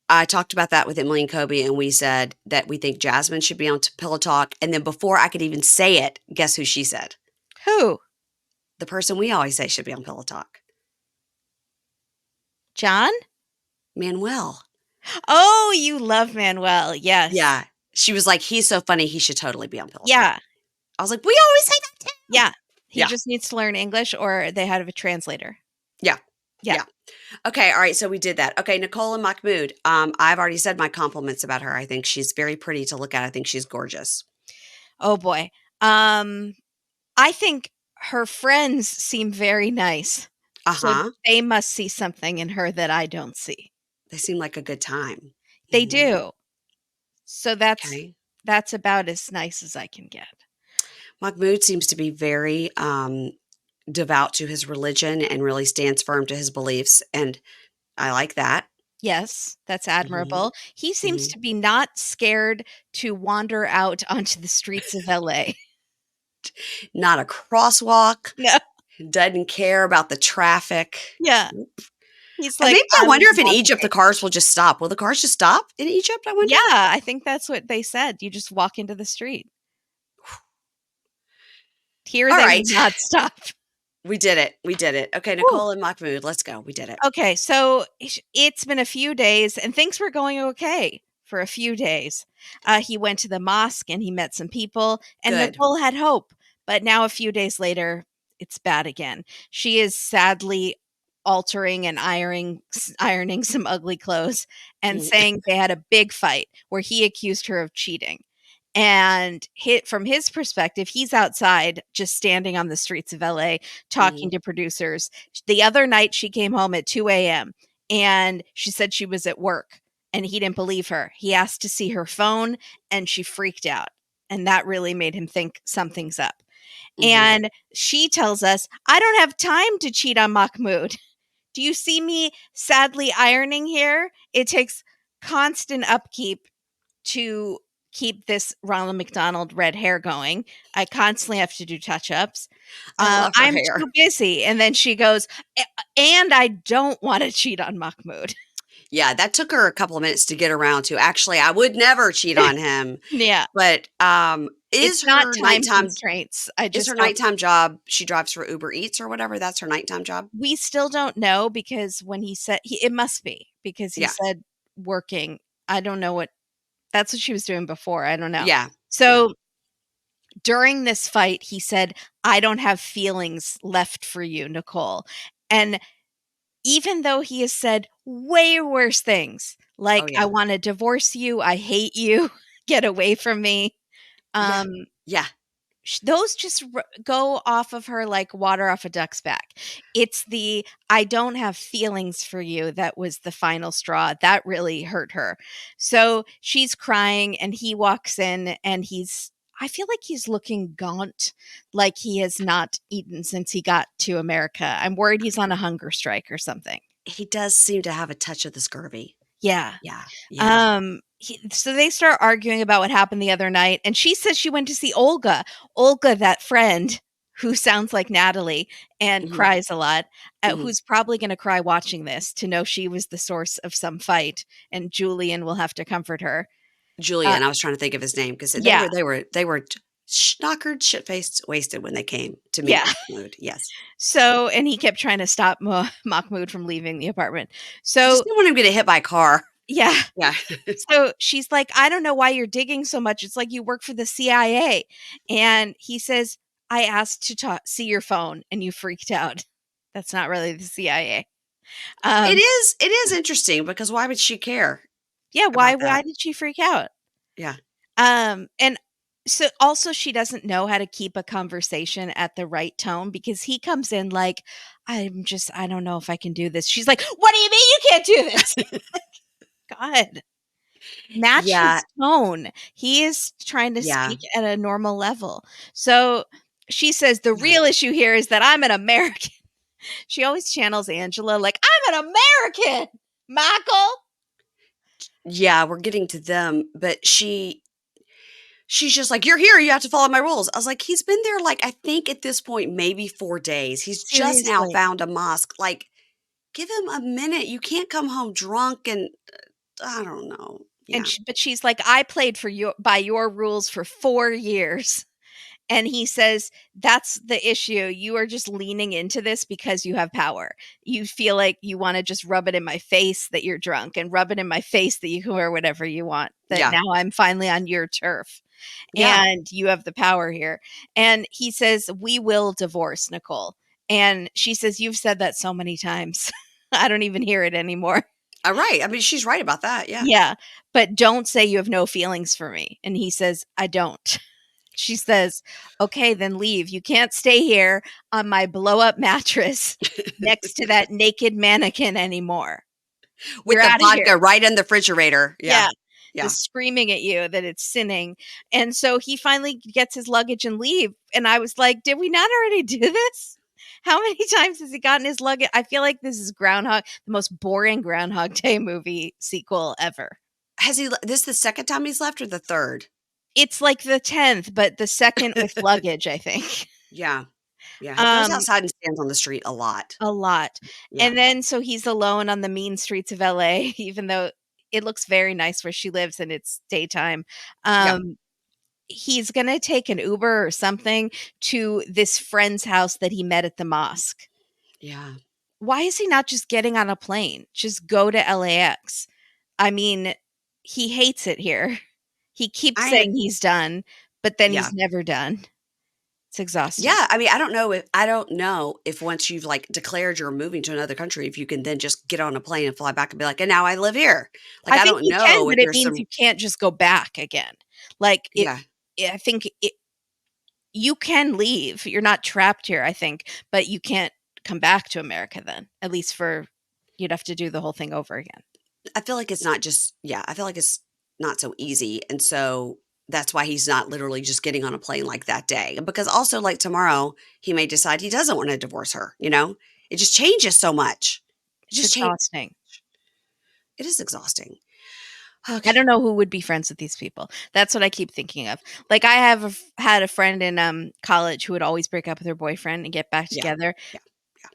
I talked about that with Emily and Kobe, and we said that we think Jasmine should be on Pillow Talk. And then before I could even say it, guess who she said? Who? The person we always say should be on Pillow Talk, John? Manuel. Oh, you love Manuel. Yes. Yeah. She was like, he's so funny, he should totally be on Pillow Talk. Yeah. I was like, we always say that too. Yeah. He Yeah. just needs to learn English or they have a translator. Yeah. Yeah. Yeah. Okay. All right. So we did that. Okay. Nicole and Mahmoud. I've already said my compliments about her. I think she's very pretty to look at. I think she's gorgeous. Oh boy. I think her friends seem very nice. Uh So huh. they must see something in her that I don't see. They seem like a good time. They Mhm. do. So Okay. that's about as nice as I can get. Mahmoud seems to be very devout to his religion and really stands firm to his beliefs. And I like that. Yes, that's Hmm. admirable. He seems Hmm. to be not scared to wander out onto the streets of LA. Not a crosswalk. No. Doesn't care about the traffic. Yeah. He's And like, maybe I I'm wonder if in about to Egypt the take. cars will just stop. Will the cars just stop in Egypt? I wonder. Yeah, I think that's what they said. You just walk into the street. Here All they right. would not stop. We did it. We did it. Okay, Woo. Nicole and Mahmoud, let's go. We did it. Okay, so it's been a few days and things were going okay for a few days. He went to the mosque and he met some people, and Good. Nicole had hope. But now, a few days later, it's bad again. She is sadly altering and ironing some ugly clothes and saying they had a big fight where he accused her of cheating. And from his perspective, he's outside just standing on the streets of LA talking Mhm. to producers. The other night, she came home at 2 a.m. and she said she was at work and he didn't believe her. He asked to see her phone and she freaked out. And that really made him think something's up. Mhm. And she tells us, I don't have time to cheat on Mahmoud. Do you see me sadly ironing here? It takes constant upkeep to keep this Ronald McDonald red hair going. I constantly have to do touch-ups. I love her I'm hair. too busy. And then she goes, And I don't want to cheat on Mahmoud. Yeah, that took her a couple of minutes to get around to. Actually, I would never cheat on him. Yeah. But It's not time constraints. I is her just don't. nighttime job she drives for Uber Eats or whatever? That's her nighttime job? We still don't know because when he said it must be because he Yeah. said working. I don't know what that's what she was doing before. I don't know. Yeah. Yeah. So during this fight, he said, I don't have feelings left for you, Nicole. And even though he has said way worse things, Oh like, I yeah. want to divorce you, I hate you, get away from me. Yeah. Um, Yeah. those just go off of her like water off a duck's back. It's the I don't have feelings for you that was the final straw. That really hurt her. So she's crying and he walks in and I feel like he's looking gaunt, like he has not eaten since he got to America. I'm worried he's on a hunger strike or something. He does seem to have a touch of the scurvy. Yeah. Yeah. Yeah. So they start arguing about what happened the other night, and she says she went to see Olga. Olga, that friend who sounds like Natalie and Mhm. cries a lot, Mhm. who's probably going to cry watching this to know she was the source of some fight, and Julian will have to comfort her. Uh, Julian, I was trying to think of his name because yeah, they were schnockered, shit faced, wasted when they came to meet yeah. Mahmoud. Yes, So, and he kept trying to stop Mahmoud from leaving the apartment. I just So, didn't want him to get hit by a car. yeah. Yeah, So she's like, I don't know why you're digging so much. It's like you work for the CIA. And he says, I asked to see your phone and you freaked out. That's not really the CIA. it Um, is. It is interesting because why would she care yeah, about why that? did she freak out? Yeah, And so also she doesn't know how to keep a conversation at the right tone because he comes in like, I don't know if I can do this. She's like, what do you mean you can't do this? God. Match Yeah, his tone. He is trying to yeah, speak at a normal level. So she says, the yeah. real issue here is that I'm an American. She always channels Angela like, I'm an American, Michael. Yeah, we're getting to them, but she's just like, "You're here, you have to follow my rules." I was like, "He's been there, like, I think at this point, maybe 4 days. He's just now Seriously. found a mosque. Like, give him a minute. You can't come home drunk and I don't know." And Yeah. but she's like, I played for you by your rules for 4 years. And he says, that's the issue. You are just leaning into this because you have power. You feel like you want to just rub it in my face that you're drunk and rub it in my face that you can wear whatever you want. That Yeah. now I'm finally on your turf Yeah. and you have the power here. And he says, we will divorce, Nicole. And she says, you've said that so many times. I don't even hear it anymore. Right. I mean, she's right about that. Yeah. Yeah. But don't say you have no feelings for me. And he says, I don't. She says, okay, then leave. You can't stay here on my blow up mattress next to that naked mannequin anymore. With You're the out of here. vodka right in the refrigerator. Yeah. Yeah. Yeah. Just screaming at you that it's sinning. And so he finally gets his luggage and leave. And I was like, did we not already do this? How many times has he gotten his luggage? I feel like this is the most boring Groundhog Day movie sequel ever. Has he this the second time he's left or the third? It's like the 10th, but the second with luggage, I think. Yeah. Yeah. He goes Um, outside and stands on the street a lot. A lot. Yeah. And then so he's alone on the mean streets of LA, even though it looks very nice where she lives and it's daytime. Yeah. Um, he's gonna take an Uber or something to this friend's house that he met at the mosque. Yeah. Why is he not just getting on a plane? Just go to LAX. I mean, he hates it here. He keeps I saying he's done, but then yeah. he's never done. It's exhausting. Yeah, I mean, I don't know if once you've, like, declared you're moving to another country, if you can then just get on a plane and fly back and be like, "And now I live here." Like, I I think don't you can, know if but it there's means some you can't just go back again. Like, yeah, I think you can leave. You're not trapped here, I think, but you can't come back to America then. At least for you'd have to do the whole thing over again. I feel like it's not just yeah, I feel like it's not so easy, and so that's why he's not literally just getting on a plane, like, that day, because also, like, tomorrow, he may decide he doesn't wanna divorce her, you know? It just changes so much. It It's just changes. exhausting. It is exhausting. I Okay. don't know who would be friends with these people. That's what I keep thinking of. Like I have had a friend in college who would always break up with her boyfriend and get back Yeah. together. Yeah. Yeah.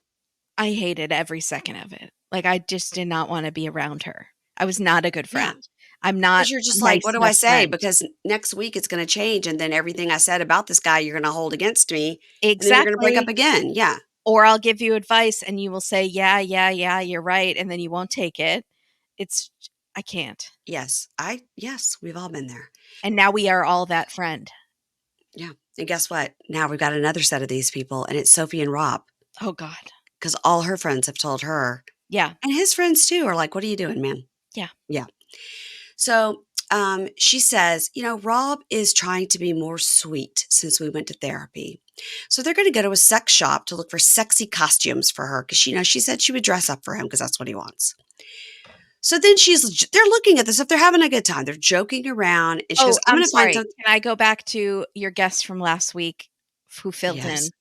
I hated every second of it. Like I just did not want to be around her. I was not a good Yeah. friend. I'm not 'Cause you're a just like, "What nice do I enough say?" friend. Because next week it's gonna change, and then everything I said about this guy, you're gonna hold against me, and then you're gonna break up Exactly. again. Yeah. Or I'll give you advice and you will say, "Yeah, yeah, yeah, you're right," and then you won't take it. It's I can't. Yes, we've all been there. And now we are all that friend. Yeah, and guess what? Now we've got another set of these people, and it's Sophie and Rob, Oh god. because all her friends have told her, Yeah. and his friends too are like, "What are you doing, man?" Yeah. Yeah. So, she says, Rob is trying to be more sweet since we went to therapy. So they're going to go to a sex shop to look for sexy costumes for her because, she said she would dress up for him because that's what he wants. So then they're looking at this. If they're having a good time, they're joking around. And she Oh, goes, I'm I'm going to find sorry. some. Can I go back to your guest from last week who filled Yes. in?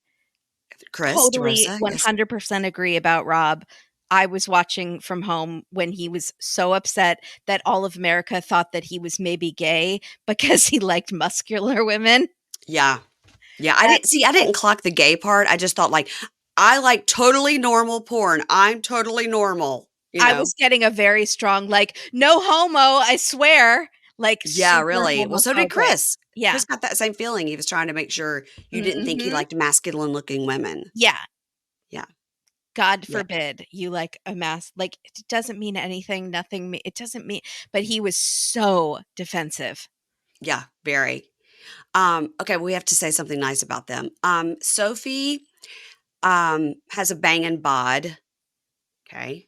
Chris Totally DeRosa. Yes. 100% agree about Rob. I was watching from home when he was so upset that all of America thought that he was maybe gay because he liked muscular women. Yeah. Yeah. That I didn't clock the gay part. I just thought like, I like totally normal porn. I'm totally normal, I was getting a very strong, like, no homo, I swear, like Yeah, super really. Well, so did homophobic. Chris. Yeah. Chris got that same feeling. He was trying to make sure you didn't think he Mhm. liked masculine looking women. Yeah. Yeah. God Yeah. forbid you like a mask. Like, it doesn't mean anything. Nothing. It doesn't mean, but he was so defensive. Yeah. Very. Okay, we have to say something nice about them. Sophie has a banging bod. Okay.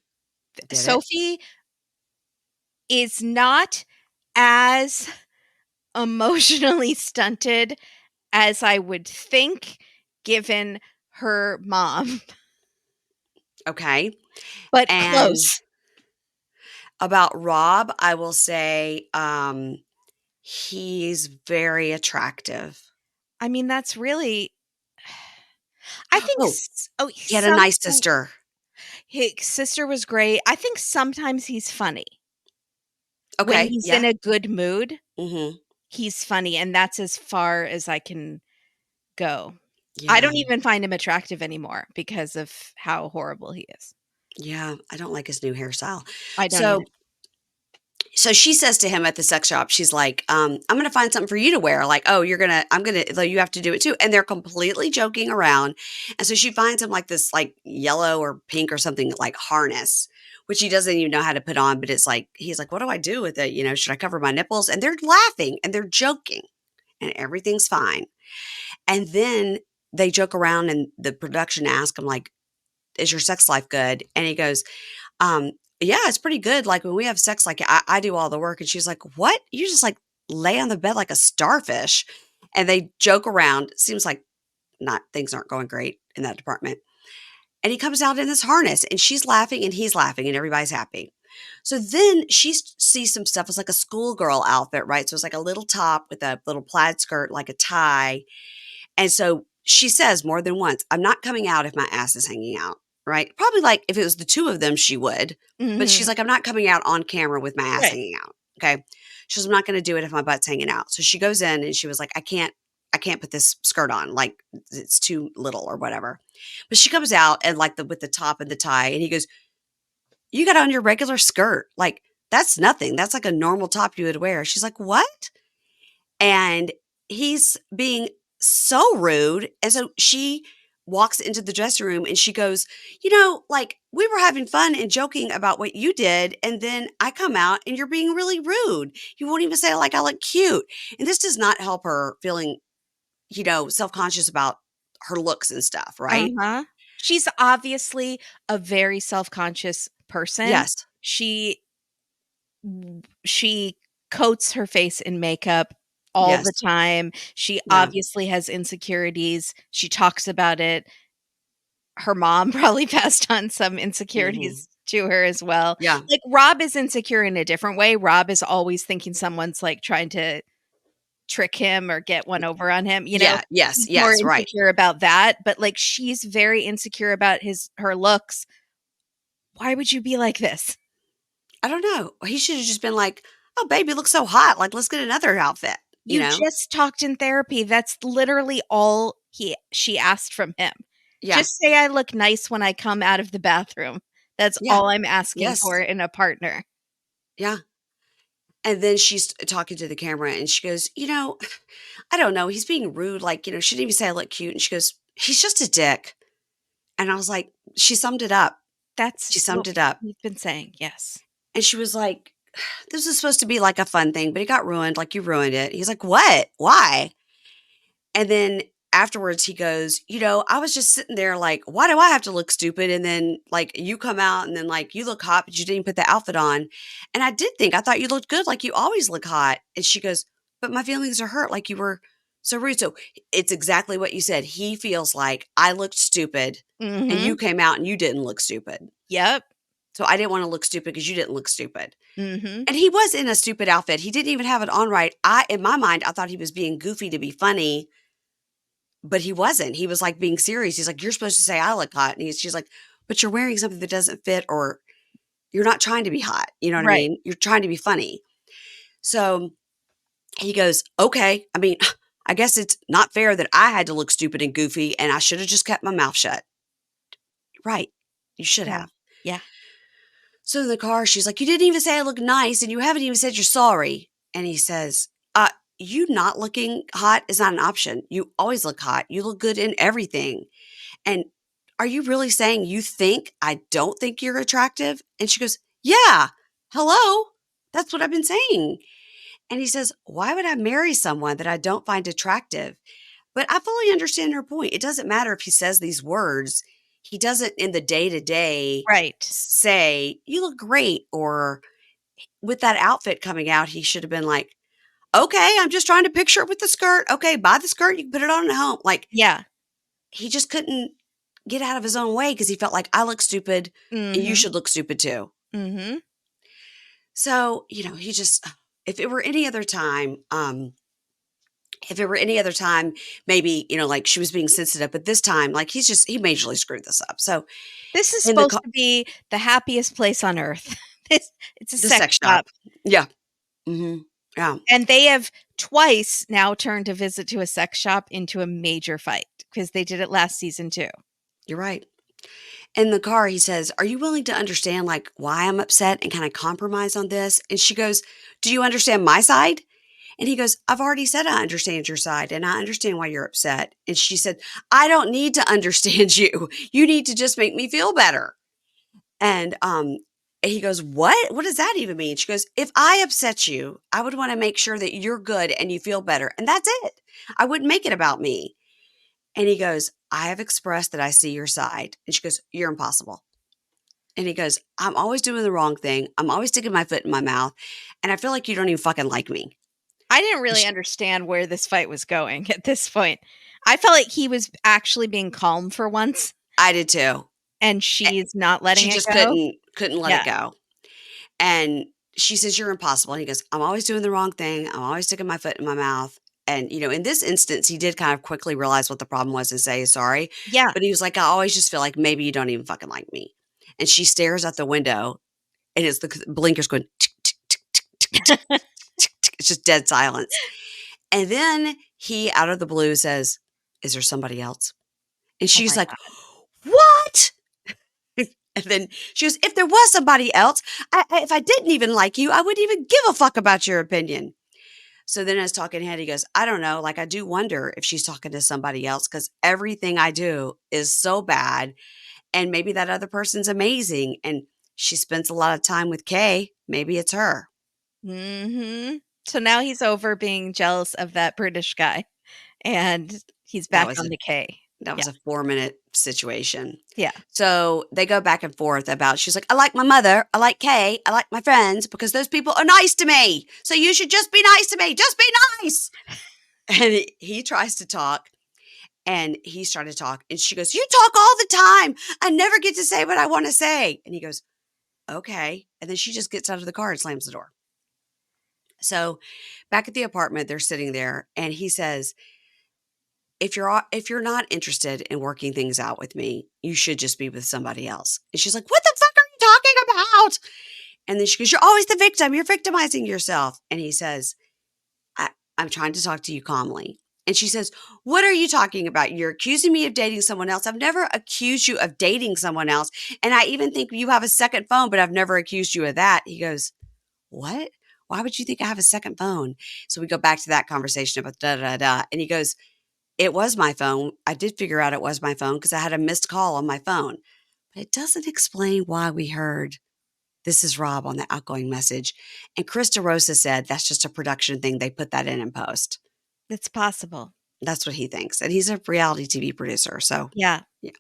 Did it. Sophie is not as emotionally stunted as I would think given her mom, Okay. but And close. About Rob, I will say, he's very attractive. I mean, that's really I think Oh, he had a some nice sister. his sister was great. I think sometimes he's funny. When Okay, he's in yeah. a good mood, Mhm. he's funny, and that's as far as I can go. I Yeah. don't even find him attractive anymore because of how horrible he is. Yeah, I don't like his new hairstyle. I don't either. So so she says to him at the sex shop, she's like, "I'm gonna find something for you to wear." Like, "Oh, I'm gonna, though you have to do it too." And they're completely joking around. And so she finds him like this, like yellow or pink or something like harness, which he doesn't even know how to put on. But it's like he's like, "What do I do with it? You know, should I cover my nipples?" And they're laughing and they're joking, and everything's fine. And then they joke around, and the production asks him like, "Is your sex life good?" And he goes, um, yeah, it's pretty good. Like when we have sex, like I do all the work. And she's like, what? You just like lay on the bed like a starfish. And they joke around. Seems like not things aren't going great in that department. And he comes out in this harness and she's laughing and he's laughing and everybody's happy. So then she sees some stuff. It's like a schoolgirl outfit, right? So it's like a little top with a little plaid skirt, like a tie, and so she says more than once, I'm not coming out if my ass is hanging out, right? Probably like if it was the two of them, she would. But she's Mhm. like, I'm not coming out on camera with my ass Right. hanging out. Okay. She says, I'm not going to do it if my butt's hanging out. So she goes in and she was like, I can't put this skirt on. Like it's too little or whatever. But she comes out and like with the top and the tie. And he goes, you got on your regular skirt. Like that's nothing. That's like a normal top you would wear. She's like, what? And he's being so rude. And so she walks into the dressing room and she goes, like we were having fun and joking about what you did. And then I come out and you're being really rude. You won't even say, like, I look cute. And this does not help her feeling, self conscious about her looks and stuff. Right. Uh-huh. She's obviously a very self-conscious person. Yes. She coats her face in makeup all the Yes. time. She Yeah. obviously has insecurities. She talks about it. Her mom probably passed on some Hmm. insecurities to her as well. Yeah. Like, Rob is insecure in a different way. Rob is always thinking someone's, like, trying to trick him or get one over on him, Yeah. Yes. He's more Yes. Right. insecure about that, but, like, she's very insecure about her looks. Why would you be like this? I don't know. He should have just been like, oh, baby, looks so hot. Like, let's get another outfit, you You know? just talked in therapy. That's literally all she asked from him. Yeah. Just say I look nice when I come out of the bathroom. That's Yeah. all I'm asking Yes. for in a partner. Yeah. And then she's talking to the camera and she goes, I don't know. He's being rude. Like, she didn't even say I look cute. And she goes, he's just a dick. And I was like, she summed it up. She That's summed what it up. we've been saying, yes. And she was like, this was supposed to be like a fun thing, but it got ruined. Like, you ruined it. He's like, what? Why? And then afterwards, he goes, I was just sitting there like, why do I have to look stupid? And then, like, you come out and then, like, you look hot, but you didn't put the outfit on. And I did think, I thought you looked good. Like, you always look hot. And she goes, but my feelings are hurt. Like, you were so rude. So it's exactly what you said. He feels like I looked stupid and you Mhm. came out and you didn't look stupid. Yep. So I didn't want to look stupid because you didn't look stupid. Mhm. And he was in a stupid outfit. He didn't even have it on right. In my mind, I thought he was being goofy to be funny, but he wasn't. He was, like, being serious. He's like, "You're supposed to say I look hot." And she's like, "But you're wearing something that doesn't fit, or you're not trying to be hot." You know what I Right. mean? You're trying to be funny. So he goes, "Okay. I mean, I guess it's not fair that I had to look stupid and goofy, and I should have just kept my mouth shut." Right. You should Yeah. have. Yeah. So in the car, she's like, "You didn't even say I look nice, and you haven't even said you're sorry." And he says, you not looking hot is not an option. You always look hot. You look good in everything. And are you really saying you think I don't think you're attractive? And she goes, yeah, hello. That's what I've been saying. And he says, why would I marry someone that I don't find attractive? But I fully understand her point. It doesn't matter if he says these words. He doesn't in the day to day Right. say, you look great. Or with that outfit coming out, he should have been like, okay, I'm just trying to picture it with the skirt. Okay, buy the skirt. You can put it on at home. Like, Yeah. he just couldn't get out of his own way because he felt like I look stupid and you Mhm. should look stupid too. Mhm. So, he just, if it were any other time, if it were any other time, maybe, like she was being sensitive, but this time, like he majorly screwed this up. So This is in the, supposed to be the happiest place on earth. It's a the sex sex shop. shop, Yeah. Hmm. Yeah. and they have twice now turned a visit to a sex shop into a major fight because they did it last season too. You're right. In the car, he says, "Are you willing to understand like why I'm upset and kind of compromise on this?" And she goes, "Do you understand my side?" And he goes, "I've already said I understand your side and I understand why you're upset." And she said, "I don't need to understand you. You need to just make me feel better." And he goes, "What? What does that even mean?" She goes, "If I upset you, I would want to make sure that you're good and you feel better. And that's it. I wouldn't make it about me." And he goes, "I have expressed that I see your side." And she goes, "You're impossible." And he goes, "I'm always doing the wrong thing. I'm always sticking my foot in my mouth. And I feel like you don't even fucking like me." I didn't And really understand where this fight was going at this point. I felt like he was actually being calm for once, I did too. and A- she's not She letting it just go. couldn't let it Yeah. go. And she says, "You're impossible." And he goes, "I'm always doing the wrong thing. I'm always sticking my foot in my mouth." And, in this instance, he did kind of quickly realize what the problem was and say sorry. Yeah. But he was like, "I always just feel like maybe you don't even fucking like me." And she stares out the window and it's the blinkers going, tick, tick, tick, tick, tick, tick, tick, tick. It's just dead silence. And then he, out of the blue, says, "Is there somebody else?" And Oh she's my like, god. "What?" And then she goes, "If there was somebody else, if I didn't even like you, I wouldn't even give a fuck about your opinion." So then as talking head, he goes, "I don't know. Like, I do wonder if she's talking to somebody else because everything I do is so bad. And maybe that other person's amazing. And she spends a lot of time with Kay. Maybe it's her." Mhm. So now he's over being jealous of that British guy, and he's That back was on a the K. that Yeah. was a 4-minute situation. Yeah. So they go back and forth about, she's like, "I like my mother. I like Kay. I like my friends because those people are nice to me. So you should just be nice to me. Just be nice." And he tries to talk and he's trying to talk. And she goes, "You talk all the time. I never get to say what I want to say." And he goes, "Okay." And then she just gets out of the car and slams the door. So back at the apartment, they're sitting there and he says, if you're not interested in working things out with me, you should just be with somebody else." And she's like, "What the fuck are you talking about?" And then she goes, "You're always the victim. You're victimizing yourself." And he says, I'm trying to talk to you calmly." And she says, "What are you talking about? You're accusing me of dating someone else. I've never accused you of dating someone else. And I even think you have a second phone, but I've never accused you of that." He goes, "What? Why would you think I have a second phone?" So we go back to that conversation about da da da. And he goes, "It was my phone. I did figure out it was my phone because I had a missed call on my phone. But it doesn't explain why we heard 'This is Rob' on the outgoing message." And Krista Rosa said that's just a production thing. They put that in post. It's possible. That's what he thinks. And he's a reality TV producer. So, Yeah. yeah.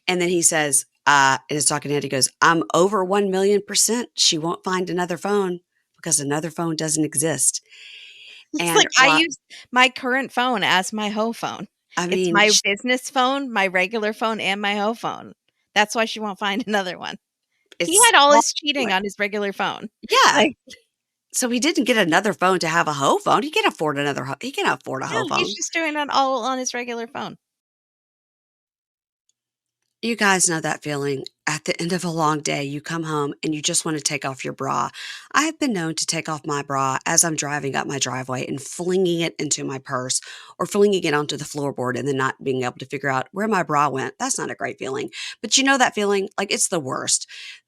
And then he says, in his talking head, he goes, "I'm over 1,000,000% she won't find another phone because another phone doesn't exist." It's And like I use my current phone as my hoe phone. I It's mean, my business phone, my regular phone, and my hoe phone. That's why she won't find another one. He it's had all all his cheating like, on his regular phone. yeah. Like, So he didn't get another phone to have a hoe phone. He can't afford he can afford a hoe no, he's phone. just doing it all on his regular phone. You guys know that feeling. At the end of a long day, you come home and you just want to take off your bra. I have been known to take off my bra as I'm driving up my driveway and flinging it into my purse or flinging it onto the floorboard and then not being able to figure out where my bra went. That's not a great feeling. But you know that feeling? Like it's the worst.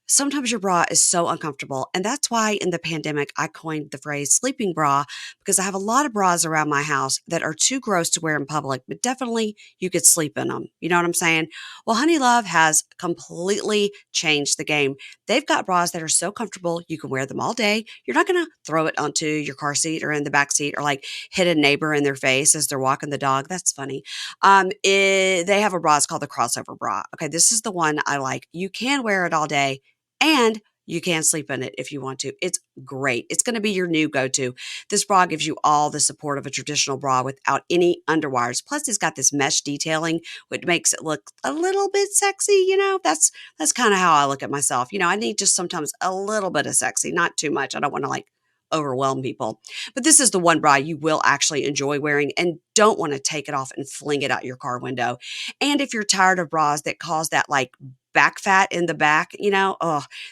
Sometimes your bra is so uncomfortable. And that's why in the pandemic, I coined the phrase sleeping bra because I have a lot of bras around my house that are too gross to wear in public, but definitely you could sleep in them. You know what I'm saying? Well, Honey Love has completely changed the game. They've got bras that are so comfortable, you can wear them all day. You're not going to throw it onto your car seat or in the back seat or like hit a neighbor in their face as they're walking the dog. That's funny. They have a bra, it's called the crossover bra. Okay, this is the one I like. You can wear it all day and You can sleep in it if you want to. It's great. It's going to be your new go-to. This bra gives you all the support of a traditional bra without any underwires. Plus, it's got this mesh detailing, which makes it look a little bit sexy. That's kind of how I look at myself. I need just sometimes a little bit of sexy, not too much. I don't want to like overwhelm people. But this is the one bra you will actually enjoy wearing and don't want to take it off and fling it out your car window. And if you're tired of bras that cause that like back fat in the back,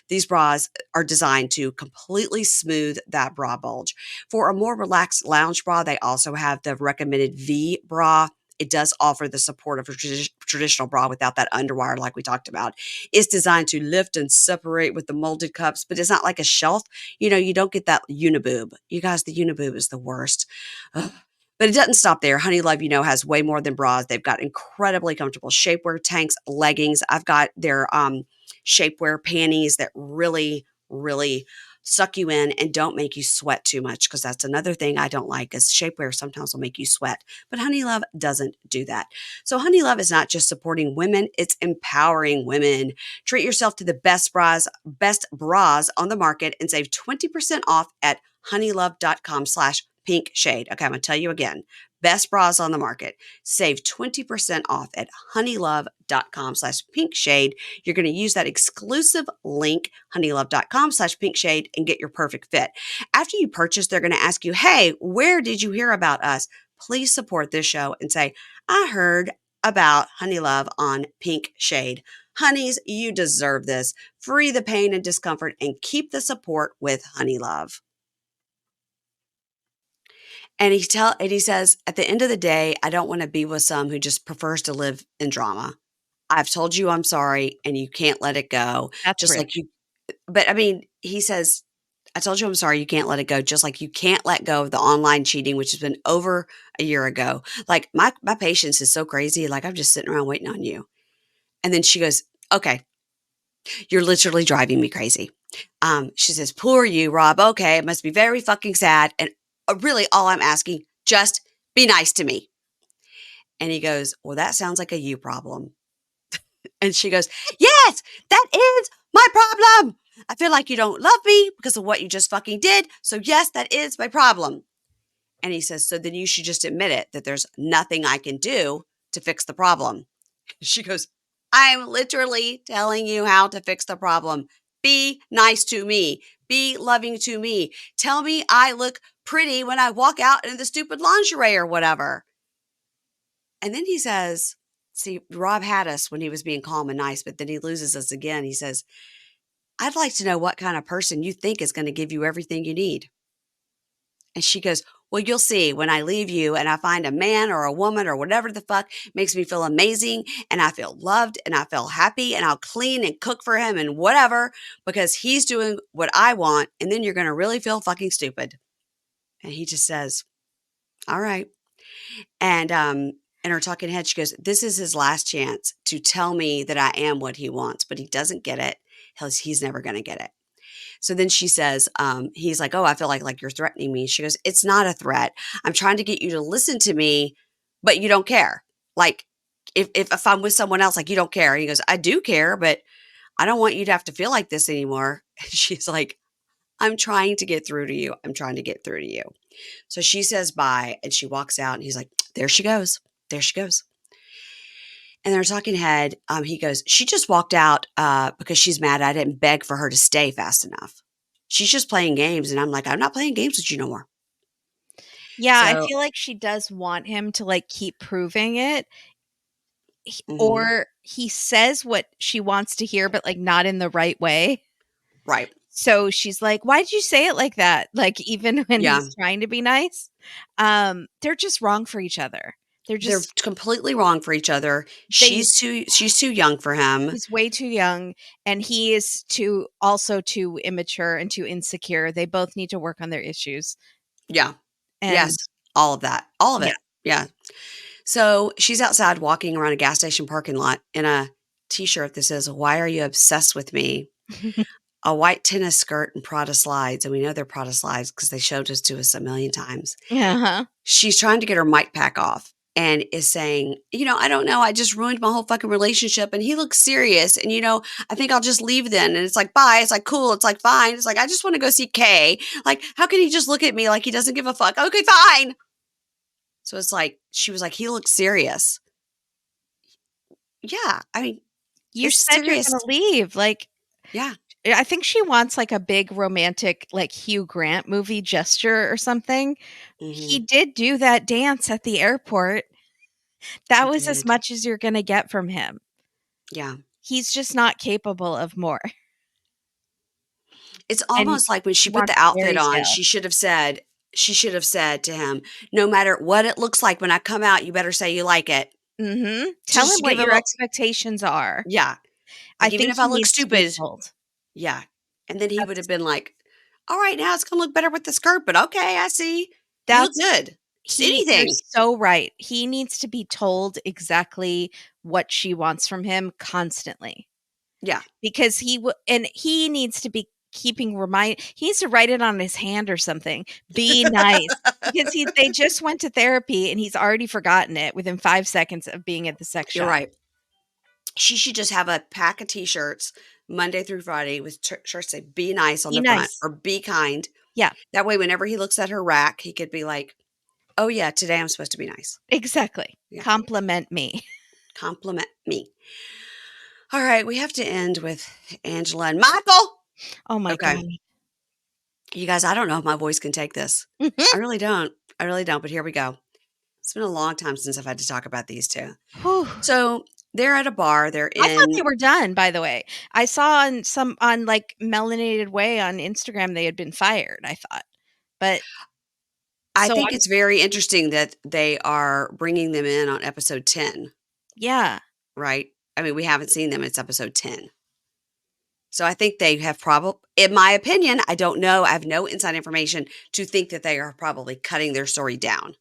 these bras are designed to completely smooth that bra bulge. For a more relaxed lounge bra, they also have the recommended V bra. It does offer the support of a traditional bra without that underwire like we talked about. It's designed to lift and separate with the molded cups, but it's not like a shelf. You don't get that uniboob. You guys, the uniboob is the worst. Ugh. But it doesn't stop there. Honey Love, has way more than bras. They've got incredibly comfortable shapewear tanks, leggings. I've got their shapewear panties that really, really suck you in and don't make you sweat too much, because that's another thing I don't like is shapewear sometimes will make you sweat. But Honey Love doesn't do that. So Honey Love is not just supporting women, it's empowering women. Treat yourself to the best bras on the market and save 20% off at honeylove.com/pink shade. Okay, I'm going to tell you again. Best bras on the market. Save 20% off at honeylove.com/pink shade. You're going to use that exclusive link, honeylove.com/pink shade, and get your perfect fit. After you purchase, they're going to ask you, hey, where did you hear about us? Please support this show and say, I heard about Honey Love on Pink Shade. Honeys, you deserve this. Free the pain and discomfort and keep the support with Honey Love. And he says, at the end of the day, I don't want to be with some who just prefers to live in drama. I've told you I'm sorry and you can't let it go. That's Just rude. like you, but I mean, he says, I told you I'm sorry, you can't let it go. Just like you can't let go of the online cheating, which has been over a year ago. Like my patience is so crazy. Like I'm just sitting around waiting on you. And then she goes, okay, you're literally driving me crazy. She says, poor you, Rob. Okay, it must be very fucking sad. And really all I'm asking, just be nice to me. And he goes, well, that sounds like a you problem. And she goes, yes, that is my problem. I feel like you don't love me because of what you just fucking did. So yes, that is my problem. And he says, so then you should just admit it, that there's nothing I can do to fix the problem. She goes, I'm literally telling you how to fix the problem. Be nice to me. Be loving to me. Tell me I look pretty when I walk out in the stupid lingerie or whatever. And then he says, see, Rob had us when he was being calm and nice, but then he loses us again. He says, I'd like to know what kind of person you think is going to give you everything you need. And she goes, well, you'll see when I leave you and I find a man or a woman or whatever the fuck makes me feel amazing and I feel loved and I feel happy and I'll clean and cook for him and whatever because he's doing what I want. And then you're going to really feel fucking stupid. And he just says, all right. And in her talking head, she goes, this is his last chance to tell me that I am what he wants, but he doesn't get it. He's never going to get it. So then she says, he's like, oh, I feel like you're threatening me. She goes, it's not a threat. I'm trying to get you to listen to me, but you don't care. Like if I'm with someone else, like you don't care. And he goes, I do care, but I don't want you to have to feel like this anymore. And she's like, I'm trying to get through to you. I'm trying to get through to you. So she says bye and she walks out and he's like, there she goes. There she goes. And they're talking head. He goes, she just walked out because she's mad I didn't beg for her to stay fast enough. She's just playing games. And I'm like, I'm not playing games with you no more. Yeah, I So, feel like she does want him to, like, keep proving it. mhm, Or he says what she wants to hear, but, like, not in the right way. right. So she's like, "Why'd you say it like that?" Like, even when Yeah. he's trying to be nice. They're just wrong for each other. They're They're just completely wrong for each other. they She's too young for him. he's way too young, and he is too immature and too insecure. They both need to work on their issues. Yeah. Yes. And All of that. All of yeah. it. Yeah. So she's outside walking around a gas station parking lot in a t-shirt that says, why are you obsessed with me? A white tennis skirt and Prada slides. And we know they're Prada slides because they showed us to us a million times. Uh-huh. She's trying to get her mic pack off. and is saying, I don't know, I just ruined my whole fucking relationship and he looks serious and I think I'll just leave then. And it's like, bye. It's like, cool. It's like, fine. It's like, I just want to go see Kay. Like, how can he just look at me like he doesn't give a fuck? Okay, fine. So it's like, she was like, he looks serious. Yeah. I mean, You it's said you're serious. gonna leave. Like, Yeah. I think she wants like a big romantic, like Hugh Grant movie gesture or something. He Hmm. did do that dance at the airport. That He was as did. much as you're gonna get from him. Yeah. He's just not capable of more. It's And almost like when she she put wants the a outfit fairy on, tale. she should have said to him, no matter what it looks like when I come out, you better say you like it. Mhm. Tell Just him to what give him your a, expectations are. yeah. I Like, even think if I he look needs to be stupid, told. yeah. And then he would have That's been like, all right, now it's going to look better with the skirt, but okay, I see. You look that's good. Just you're anything. so right. He needs to be told exactly what she wants from him constantly. Yeah. Because he needs to be he needs to write it on his hand or something. Be nice. Because they just went to therapy and he's already forgotten it within 5 seconds of being at the sex You're shop. right. She should just have a pack of t-shirts Monday through Friday with shirts say be nice on Be the front nice. or be kind. Yeah, That way, whenever he looks at her rack, he could be like, oh, yeah, today I'm supposed to be nice. exactly. Yeah. Compliment me. Compliment me. All right. We have to end with Angela and Michael. Oh my Okay. god. You guys, I don't know if my voice can take this. I really don't. I really don't. But here we go. It's been a long time since I've had to talk about these two. Whew. So they're at a bar. They're I thought in, they were done, by the way. I saw on like Melanated Way on Instagram they had been fired, I thought. But I so think I'm it's very interesting that they are bringing them in on episode 10, yeah. right? I mean, we haven't seen them. It's episode 10. So I think they have probably, in my opinion, I don't know. I have no inside information to think that they are probably cutting their story down.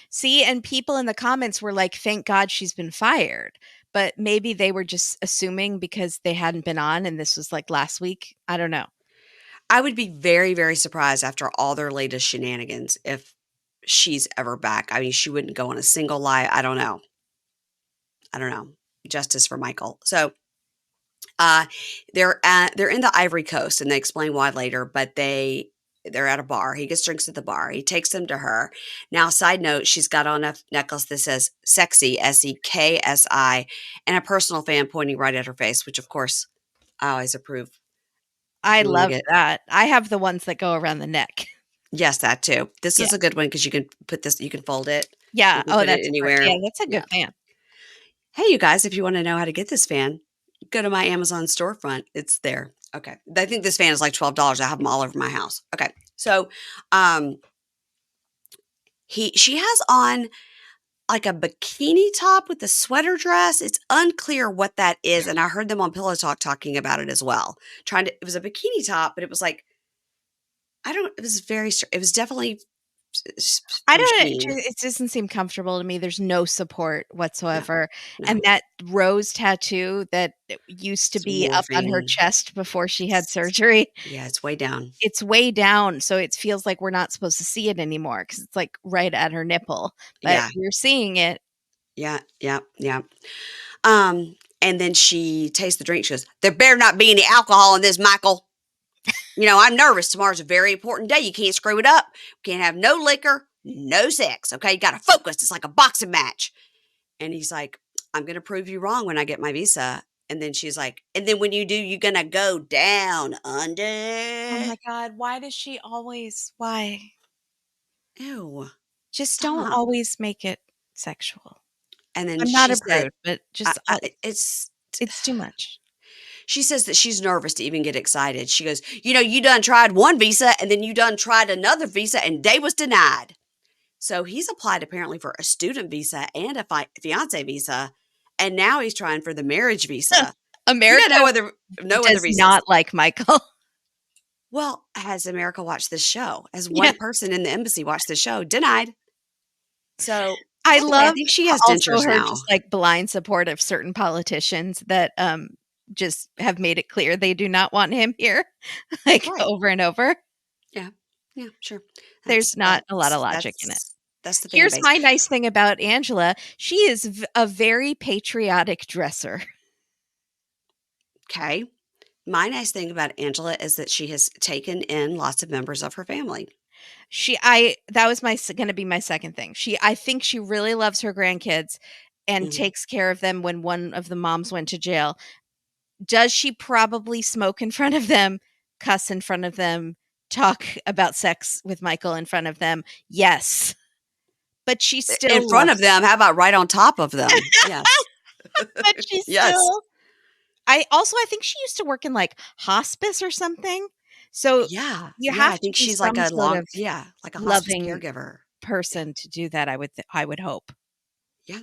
See, and people in the comments were like, "Thank God she's been fired." But maybe they were just assuming because they hadn't been on and this was like last week. I don't know. I would be very, very surprised after all their latest shenanigans if she's ever back. I mean, she wouldn't go on a single lie. I don't know. I don't know. Justice for Michael. So uh they're in the Ivory Coast and they explain why later, but they're at a bar. He gets drinks at the bar. He takes them to her. Now, side note, she's got on a necklace that says SEKSI, SEKSI, and a personal fan pointing right at her face, which of course I always approve. If I you want to love get, that. I have the ones that go around the neck. yes, that too. This Yeah. is a good one because you can put this, you can fold it. Yeah. You can Oh, put it that's great. anywhere. Yeah, that's a Yeah. good fan. Hey, you guys, if you want to know how to get this fan, go to my Amazon storefront. It's there. Okay. I think this fan is like $12. I have them all over my house. Okay. So, um, she has on like a bikini top with a sweater dress. It's unclear what that is. And I heard them on Pillow Talk talking about it as well. It was a bikini top, but it was like, it was it was definitely I for don't sheen. it doesn't seem comfortable to me. There's no support No, whatsoever. And no, that rose tattoo that used to it's be up on her morphine. chest before she had It's, surgery, yeah, it's way down. it's way down, so it feels like we're not supposed to see it anymore because it's, like, right at her nipple, but Yeah, we're seeing it. yeah, yeah, yeah. And then she tastes the drink. She goes, there better not be any alcohol in this, Michael. I'm nervous. Tomorrow's a very important day. You can't screw it up. Can't have no liquor, no sex. Okay. You got to focus. It's like a boxing match. And he's like, I'm going to prove you wrong when I get my visa. And then she's like, and then when you do, you're going to go down Oh under. my god, why does she always why? Ew, Just don't stop. always make it sexual. And then I'm not she a said, prude, but just it's too much. she says that she's nervous to even get excited. She goes, you done tried one visa and then you done tried another visa and they was denied. So he's applied apparently for a student visa and a fiance visa, and now he's trying for the marriage visa. He got America no other does visas. not like Michael. Well, has America watched this show? Has Yeah. one person in the embassy watched the show? Denied. So, I by the way, I love think she has also dentures her now. just, like, blind support of certain politicians that, just have made it clear they do not want him here, like, Right. over and over. Yeah. Yeah, sure. There's That's not a lot of logic in it. That's the fan Here's base. my nice thing about Angela. She is a very patriotic dresser. Okay. My nice thing about Angela is that she has taken in lots of members of her family. That was my going to be my second thing. I think she really loves her grandkids and Mhm. takes care of them when one of the moms went to jail. Does she probably smoke in front of them, cuss in front of them, talk about sex with Michael in front of them? Yes. But she In still front of loves them, how about right on top of them? Yes. but she Yes. still I think she used to work in, like, hospice or something. So, Yeah. you Yeah, have I to think be she's like some a sort long of yeah, like a hospice loving caregiver. person to do that, I would hope. Yeah.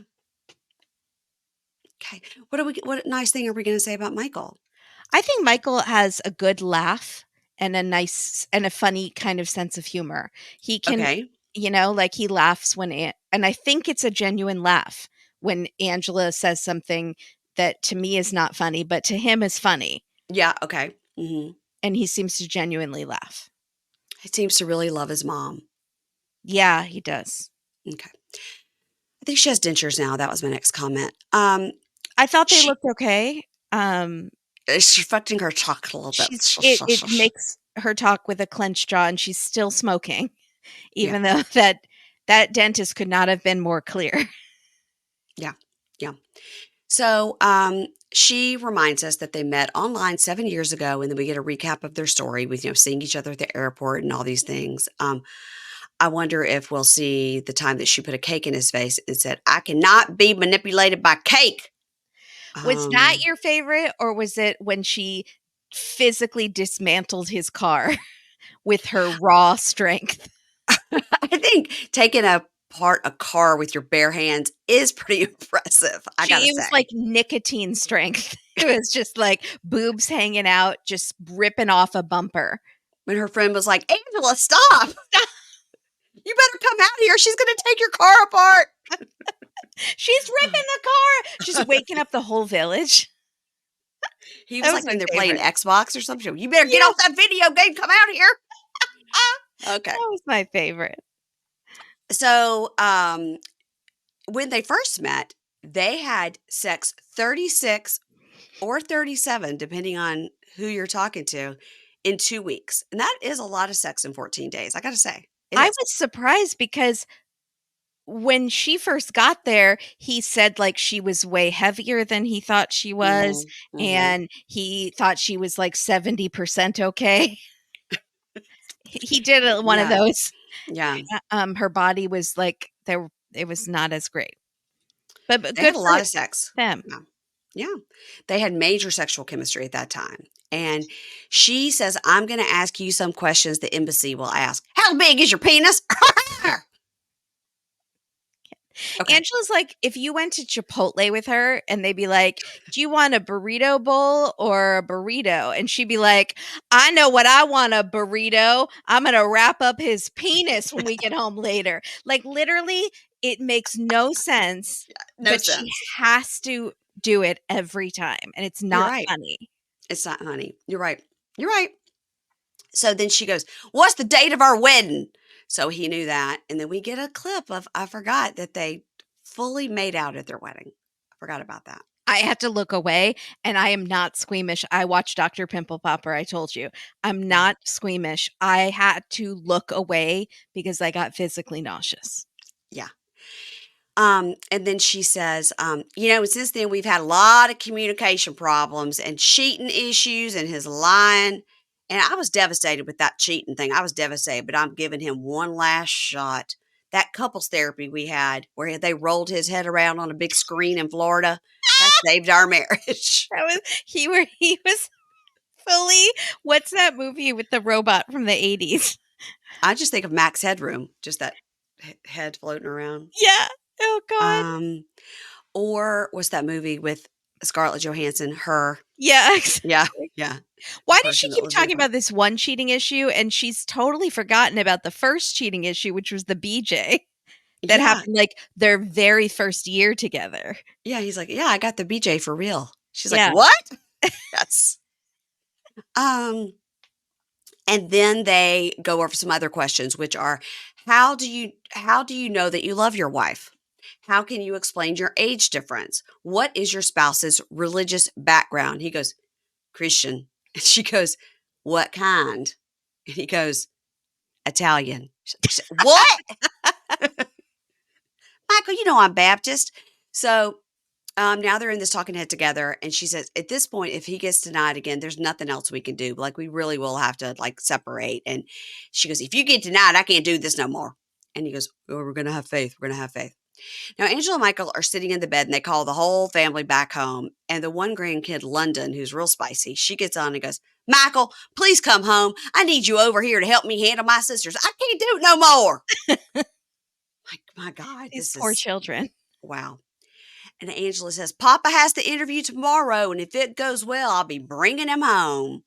Okay. What nice thing are we gonna say about Michael? I think Michael has a good laugh and a nice and a funny kind of sense of humor. He can, Okay. like, he laughs and I think it's a genuine laugh when Angela says something that to me is not funny, but to him is funny, Yeah, okay. Mhm. and he seems to genuinely laugh. He seems to really love his mom. Yeah, he does. Okay. I think she has dentures now, that was my next comment. I thought they She looked okay. Um, is affecting her talk a little bit. she's Shush, it shush, it shush. makes her talk with a clenched jaw, and she's still smoking, Yeah, even though that dentist could not have been more clear. yeah, yeah. So, she reminds us that they met online 7 years ago, and then we get a recap of their story with, seeing each other at the airport and all these things. I wonder if we'll see the time that she put a cake in his face and said, "I cannot be manipulated by cake." Was that Um, your favorite, or was it when she physically dismantled his car with her raw strength? I think taking apart a car with your bare hands is pretty impressive, I gotta It was say. like nicotine strength. It was just like boobs hanging out, just ripping off a bumper. When her friend was like, "Angela, stop. You better come out here. She's gonna take your car apart." She's ripping the car, just waking up the whole village. He That was was like my when they're playing favorite. Xbox or something. "You better get Yeah, off that video game. Come out here." Okay. that was my favorite. So, when they first met, they had sex 36 or 37, depending on who you're talking to, in 2 weeks, and that is a lot of sex in 14 days, I gotta say. It I is. was surprised because when she first got there, he said, like, she was way heavier than he thought she was, Mhm, mhm. and he thought she was, like, 70% okay. He did one of Yeah, those. yeah. Her body was, like, there it was not as great. But They had good a for lot of sex. them. Yeah. Yeah. They had major sexual chemistry at that time, and she says, "I'm gonna ask you some questions the embassy will ask. How big is your penis?" Okay. Angela's like, if you went to Chipotle with her and they'd be like, "Do you want a burrito bowl or a burrito?" And she'd be like, "I know what I want, a burrito. I'm gonna wrap up his penis when we get home later." Like, literally, it makes no sense, No but she sense. has to do it every time, and it's You're not right. funny. It's not honey. You're right. You're right. So then she goes, "What's the date of our wedding?" So he knew that. And then we get a clip of, I forgot that they fully made out at their wedding. I forgot about that. I had to look away, and I am not squeamish. I watched Dr. Pimple Popper, I told you. I'm Yeah. not squeamish. I had to look away because I got physically nauseous. Yeah. And then she says, since then we've had a lot of communication problems and cheating issues and his lying. And I was devastated with that cheating thing. I was devastated, but I'm giving him one last shot. That couples therapy we had where they rolled his head around on a big screen in Florida, that saved our marriage. That was he was fully what's that movie with the robot from the 80s? I just think of Max Headroom, just that head floating around. Yeah. Oh god. Um, or was that movie with Scarlett Johansson, Her? Yeah. Yeah, Exactly. yeah. The Why does she person that keep lives in the talking car. about this one cheating issue and she's totally forgotten about the first cheating issue, which was the BJ that Yeah, happened like their very first year together. yeah, he's like, "Yeah, I got the BJ for real." She's like, Yeah. "What?" Yes. Um, and then they go over some other questions, which are, How do you know that you love your wife? How can you explain your age difference? What is your spouse's religious background? He goes, Christian. And she goes, what kind? And he goes, Italian. She said, what? Michael, you know I'm Baptist. So now they're in this talking head together, and she says, at this point, if he gets denied again, there's nothing else we can do. Like, we really will have to like separate. And she goes, if you get denied, I can't do this no more. And he goes, oh, we're gonna have faith. We're gonna have faith. Now, Angela and Michael are sitting in the bed, and they call the whole family back home. And the one grandkid, London, who's real spicy, she gets on and goes, Michael, please come home. I need you over here to help me handle my sisters. I can't do it no more. Like, my God, These this poor is children. wow. And Angela says, Papa has the interview tomorrow, and if it goes well, I'll be bringing him home.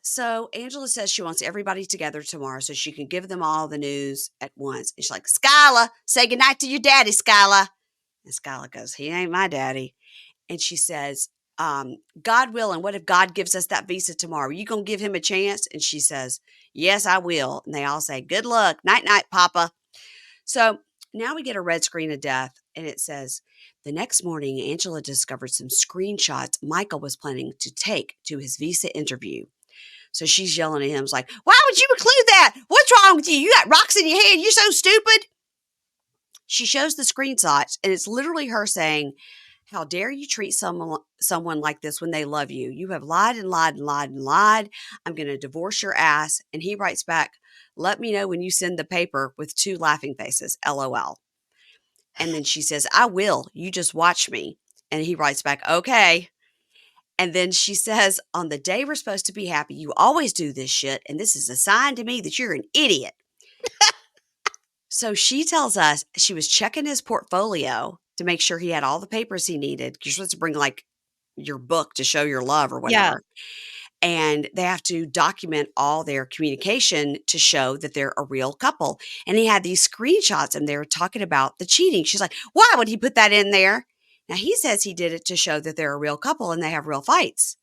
So Angela says she wants everybody together tomorrow so she can give them all the news at once. And she's like, Skyla, say goodnight to your daddy, Skyla. And Skyla goes, he ain't my daddy. And she says, God willing, what if God gives us that visa tomorrow? Are you going to give him a chance? And she says, yes, I will. And they all say, good luck. Night, night, Papa. So now we get a red screen of death, and it says, the next morning, Angela discovered some screenshots Michael was planning to take to his visa interview. So she's yelling at him, like, why would you include that? What's wrong with you? You got rocks in your head. You're so stupid. She shows the screenshots, and it's literally her saying, how dare you treat someone like this when they love you? You have lied and lied and lied and lied. I'm going to divorce your ass. And he writes back, let me know when you send the paper with 2 laughing faces, LOL. And then she says, I will. You just watch me. And he writes back, okay. And then she says, on the day we're supposed to be happy, you always do this shit. And this is a sign to me that you're an idiot. So she tells us she was checking his portfolio to make sure he had all the papers he needed. You're supposed to bring like your book to show your love or Yeah. whatever. And they have to document all their communication to show that they're a real couple. And he had these screenshots, and they were talking about the cheating. She's like, why would he put that in there? Now, he says he did it to show that they're a real couple and they have real fights.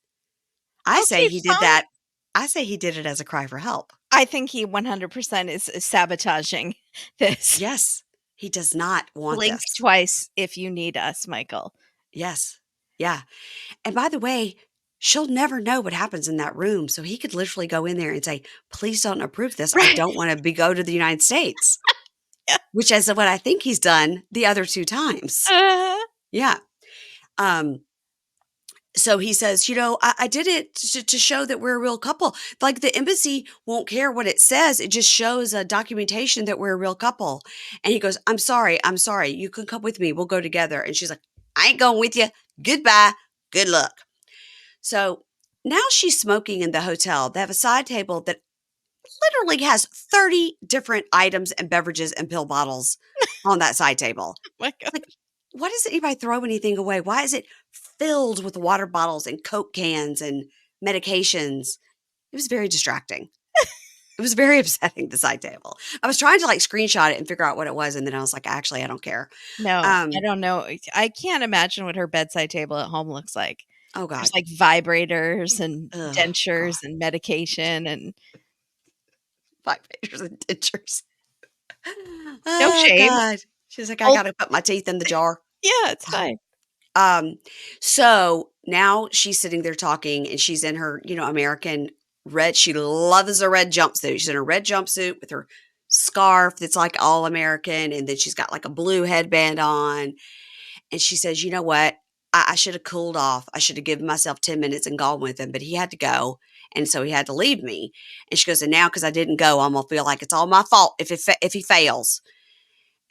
I say Okay, he did fine. that. I say he did it as a cry for help. I think he 100% is sabotaging this. Yes, he does not want Blink this. twice if you need us, Michael. Yes. Yeah. And by the way, she'll never know what happens in that room. So he could literally go in there and say, please don't approve this. I Right. don't want to go to the United States, Yeah. which is what I think he's done the other 2 times. Yeah. So he says, I did it to show that we're a real couple. Like, the embassy won't care what it says. It just shows a documentation that we're a real couple. And he goes, I'm sorry. You can come with me. We'll go together. And she's like, I ain't going with you. Goodbye. Good luck. So now she's smoking in the hotel. They have a side table that literally has 30 different items and beverages and pill bottles on that side table. My God. Like, why does anybody throw anything away? Why is it filled with water bottles and Coke cans and medications? It was very distracting. It was very upsetting, the side table. I was trying to like screenshot it and figure out what it was. And then I was like, actually, I don't care. No, I don't know. I can't imagine what her bedside table at home looks like. Oh, God. There's like vibrators and Ugh, dentures God. and medication and 5 pages and dentures. no Oh, shame. God. She's like, I Oh, got to put my teeth in the jar. yeah, it's fine. So now she's sitting there talking, and she's in her, American red. She loves a red jumpsuit. She's in a red jumpsuit with her scarf that's like all American. And then she's got like a blue headband on. And she says, you know what? I should have cooled off. I should have given myself 10 minutes and gone with him, but he had to go. And so he had to leave me. And she goes, and now, because I didn't go, I'm going to feel like it's all my fault if he fails.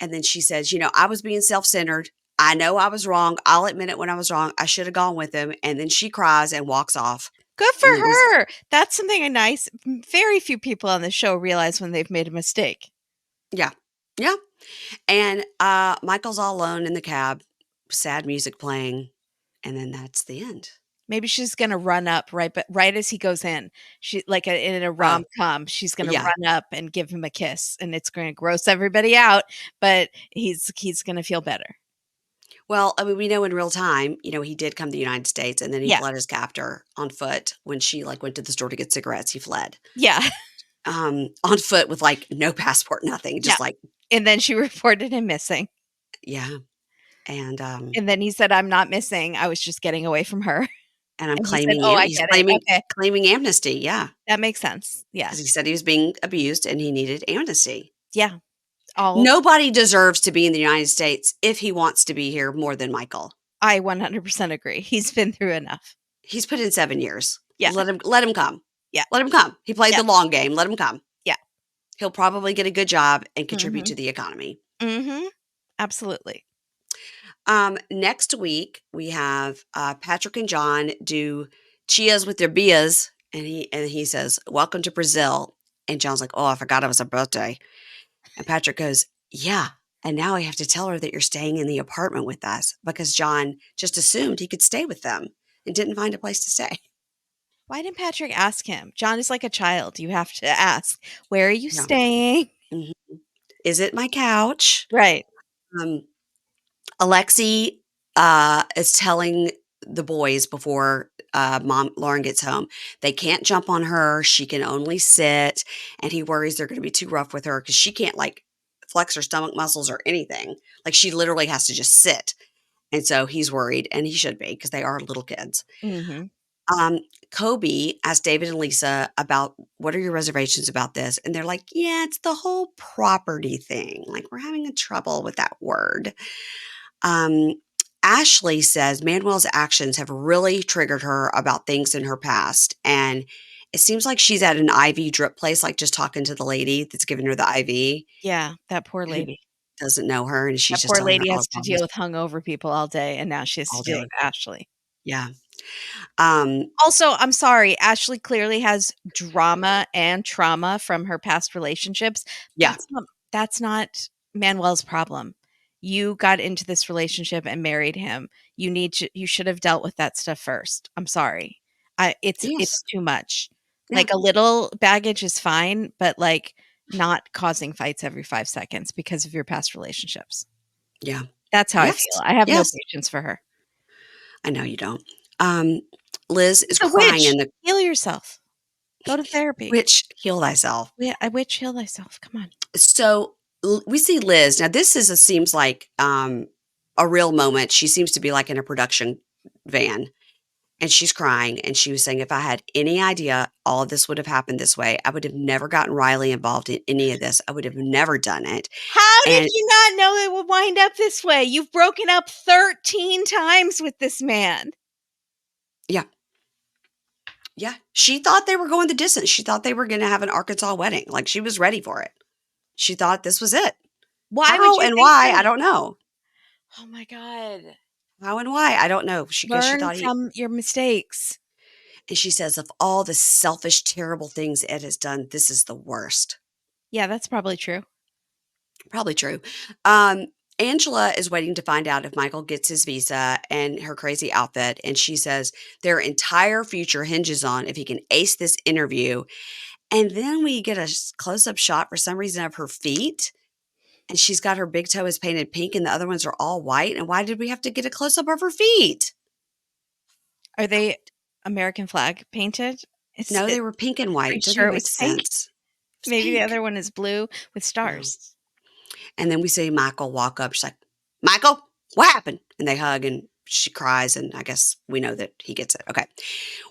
And then she says, I was being self-centered. I know I was wrong. I'll admit it when I was wrong. I should have gone with him. And then she cries and walks off. Good for And it was, her. That's something nice. Very few people on the show realize when they've made a mistake. yeah. Yeah. And Michael's all alone in the cab, sad music playing. And then that's the end. Maybe she's gonna run up right as he goes in. She like in a Oh, rom-com, she's gonna yeah. run up and give him a kiss, and it's gonna gross everybody out, but he's gonna feel better. Well, I mean, we know in real time, he did come to the United States, and then he Yeah. fled his captor on foot when she like went to the store to get cigarettes. He fled. Yeah. on foot with, like, no passport, nothing, Yeah. just like And then she reported him missing. yeah, and, And then he said, "I'm not missing. I was just getting away from her." I'm And he said, claiming "Oh, am I he's get it. Okay. claiming amnesty, yeah, That makes sense." Yeah. because he said he was being abused and he needed amnesty. Yeah. All Nobody deserves to be in the United States if he wants to be here more than Michael. I 100% agree. He's been through enough. He's put in 7 years. Yeah. Let him come. Yeah. Let him come. He played Yeah. the long game, let him come. Yeah. He'll probably get a good job and contribute Mhm. to the economy. Mhm. Absolutely. Next week, we have, Patrick and John do Chias with their Bias, and he says, "Welcome to Brazil." And John's like, "Oh, I forgot it was her birthday." And Patrick goes, "Yeah, and now I have to tell her that you're staying in the apartment with us," because John just assumed he could stay with them and didn't find a place to stay. Why didn't Patrick ask him? John is like a child. You have to ask, "Where are you Yeah. staying?" Mhm. "Is it my couch?" Right. Um, Alexei, is telling the boys before, mom Loren gets home, they can't jump on her, she can only sit, and he worries they're gonna be too rough with her because she can't, like, flex her stomach muscles or anything. Like, she literally has to just sit, and so he's worried, and he should be because they are little kids. Mhm. Um, Kobe asked David and Lisa about, "What are your reservations about this?" And they're like, "Yeah, it's the whole property thing, like, we're having a trouble with that word." Um, Ashley says Manuel's actions have really triggered her about things in her past. And it seems like she's at an IV drip place, like just talking to the lady that's giving her the IV Yeah, that poor who lady. doesn't know her. And she's That just poor telling her lady all has her to deal problems with hungover people all day, and now she has to all deal with day. Ashley. Yeah. Um, Also, I'm sorry, Ashley clearly has drama and trauma from her past relationships. yeah. That's not Manuel's problem. You got into this relationship and married him. You should have dealt with that stuff first. I'm sorry. It's Yes. too much. Yeah. Like a little baggage is fine, but like not causing fights every 5 seconds because of your past relationships. Yeah. That's how I Yes. feel. I have no Yes. patience for her. I know you don't. Um, Liz is She's a crying witch. in the Heal yourself. Go to therapy. witch, heal thyself. Yeah, I witch heal thyself. Come on. So we see Liz. Now, this is seems like a real moment. She seems to be like in a production van and she's crying. And she was saying, if I had any idea all of this would have happened this way, I would have never gotten Riley involved in any of this. I would have never done it. How did And you not know it would wind up this way? You've broken up 13 times with this man. yeah, yeah, she thought they were going the distance. She thought they were going to have an Arkansas wedding. Like she was ready for it. She thought this was it. Why would How you and think why, I that? don't know. Oh my god. How and why, I don't know. Because she Learn thought he, from your mistakes. and she says, of all the selfish, terrible things Ed has done, this is the worst. Yeah, that's probably true. Probably true. Um, Angela is waiting to find out if Michael gets his visa and her crazy outfit. And she says their entire future hinges on if he can ace this interview. And then we get a close up shot for some reason of her feet. And she's got her big toe is painted pink and the other ones are all white. And why did we have to get a close up of her feet? Are they American flag painted? No, they were pink and Are white. you Doesn't sure even it make was pink? sense. It was Maybe the pink. other one is blue with No. stars. And then we see Michael walk up. She's like, Michael, what happened? And they hug and she cries. And I guess we know that he gets it. Okay.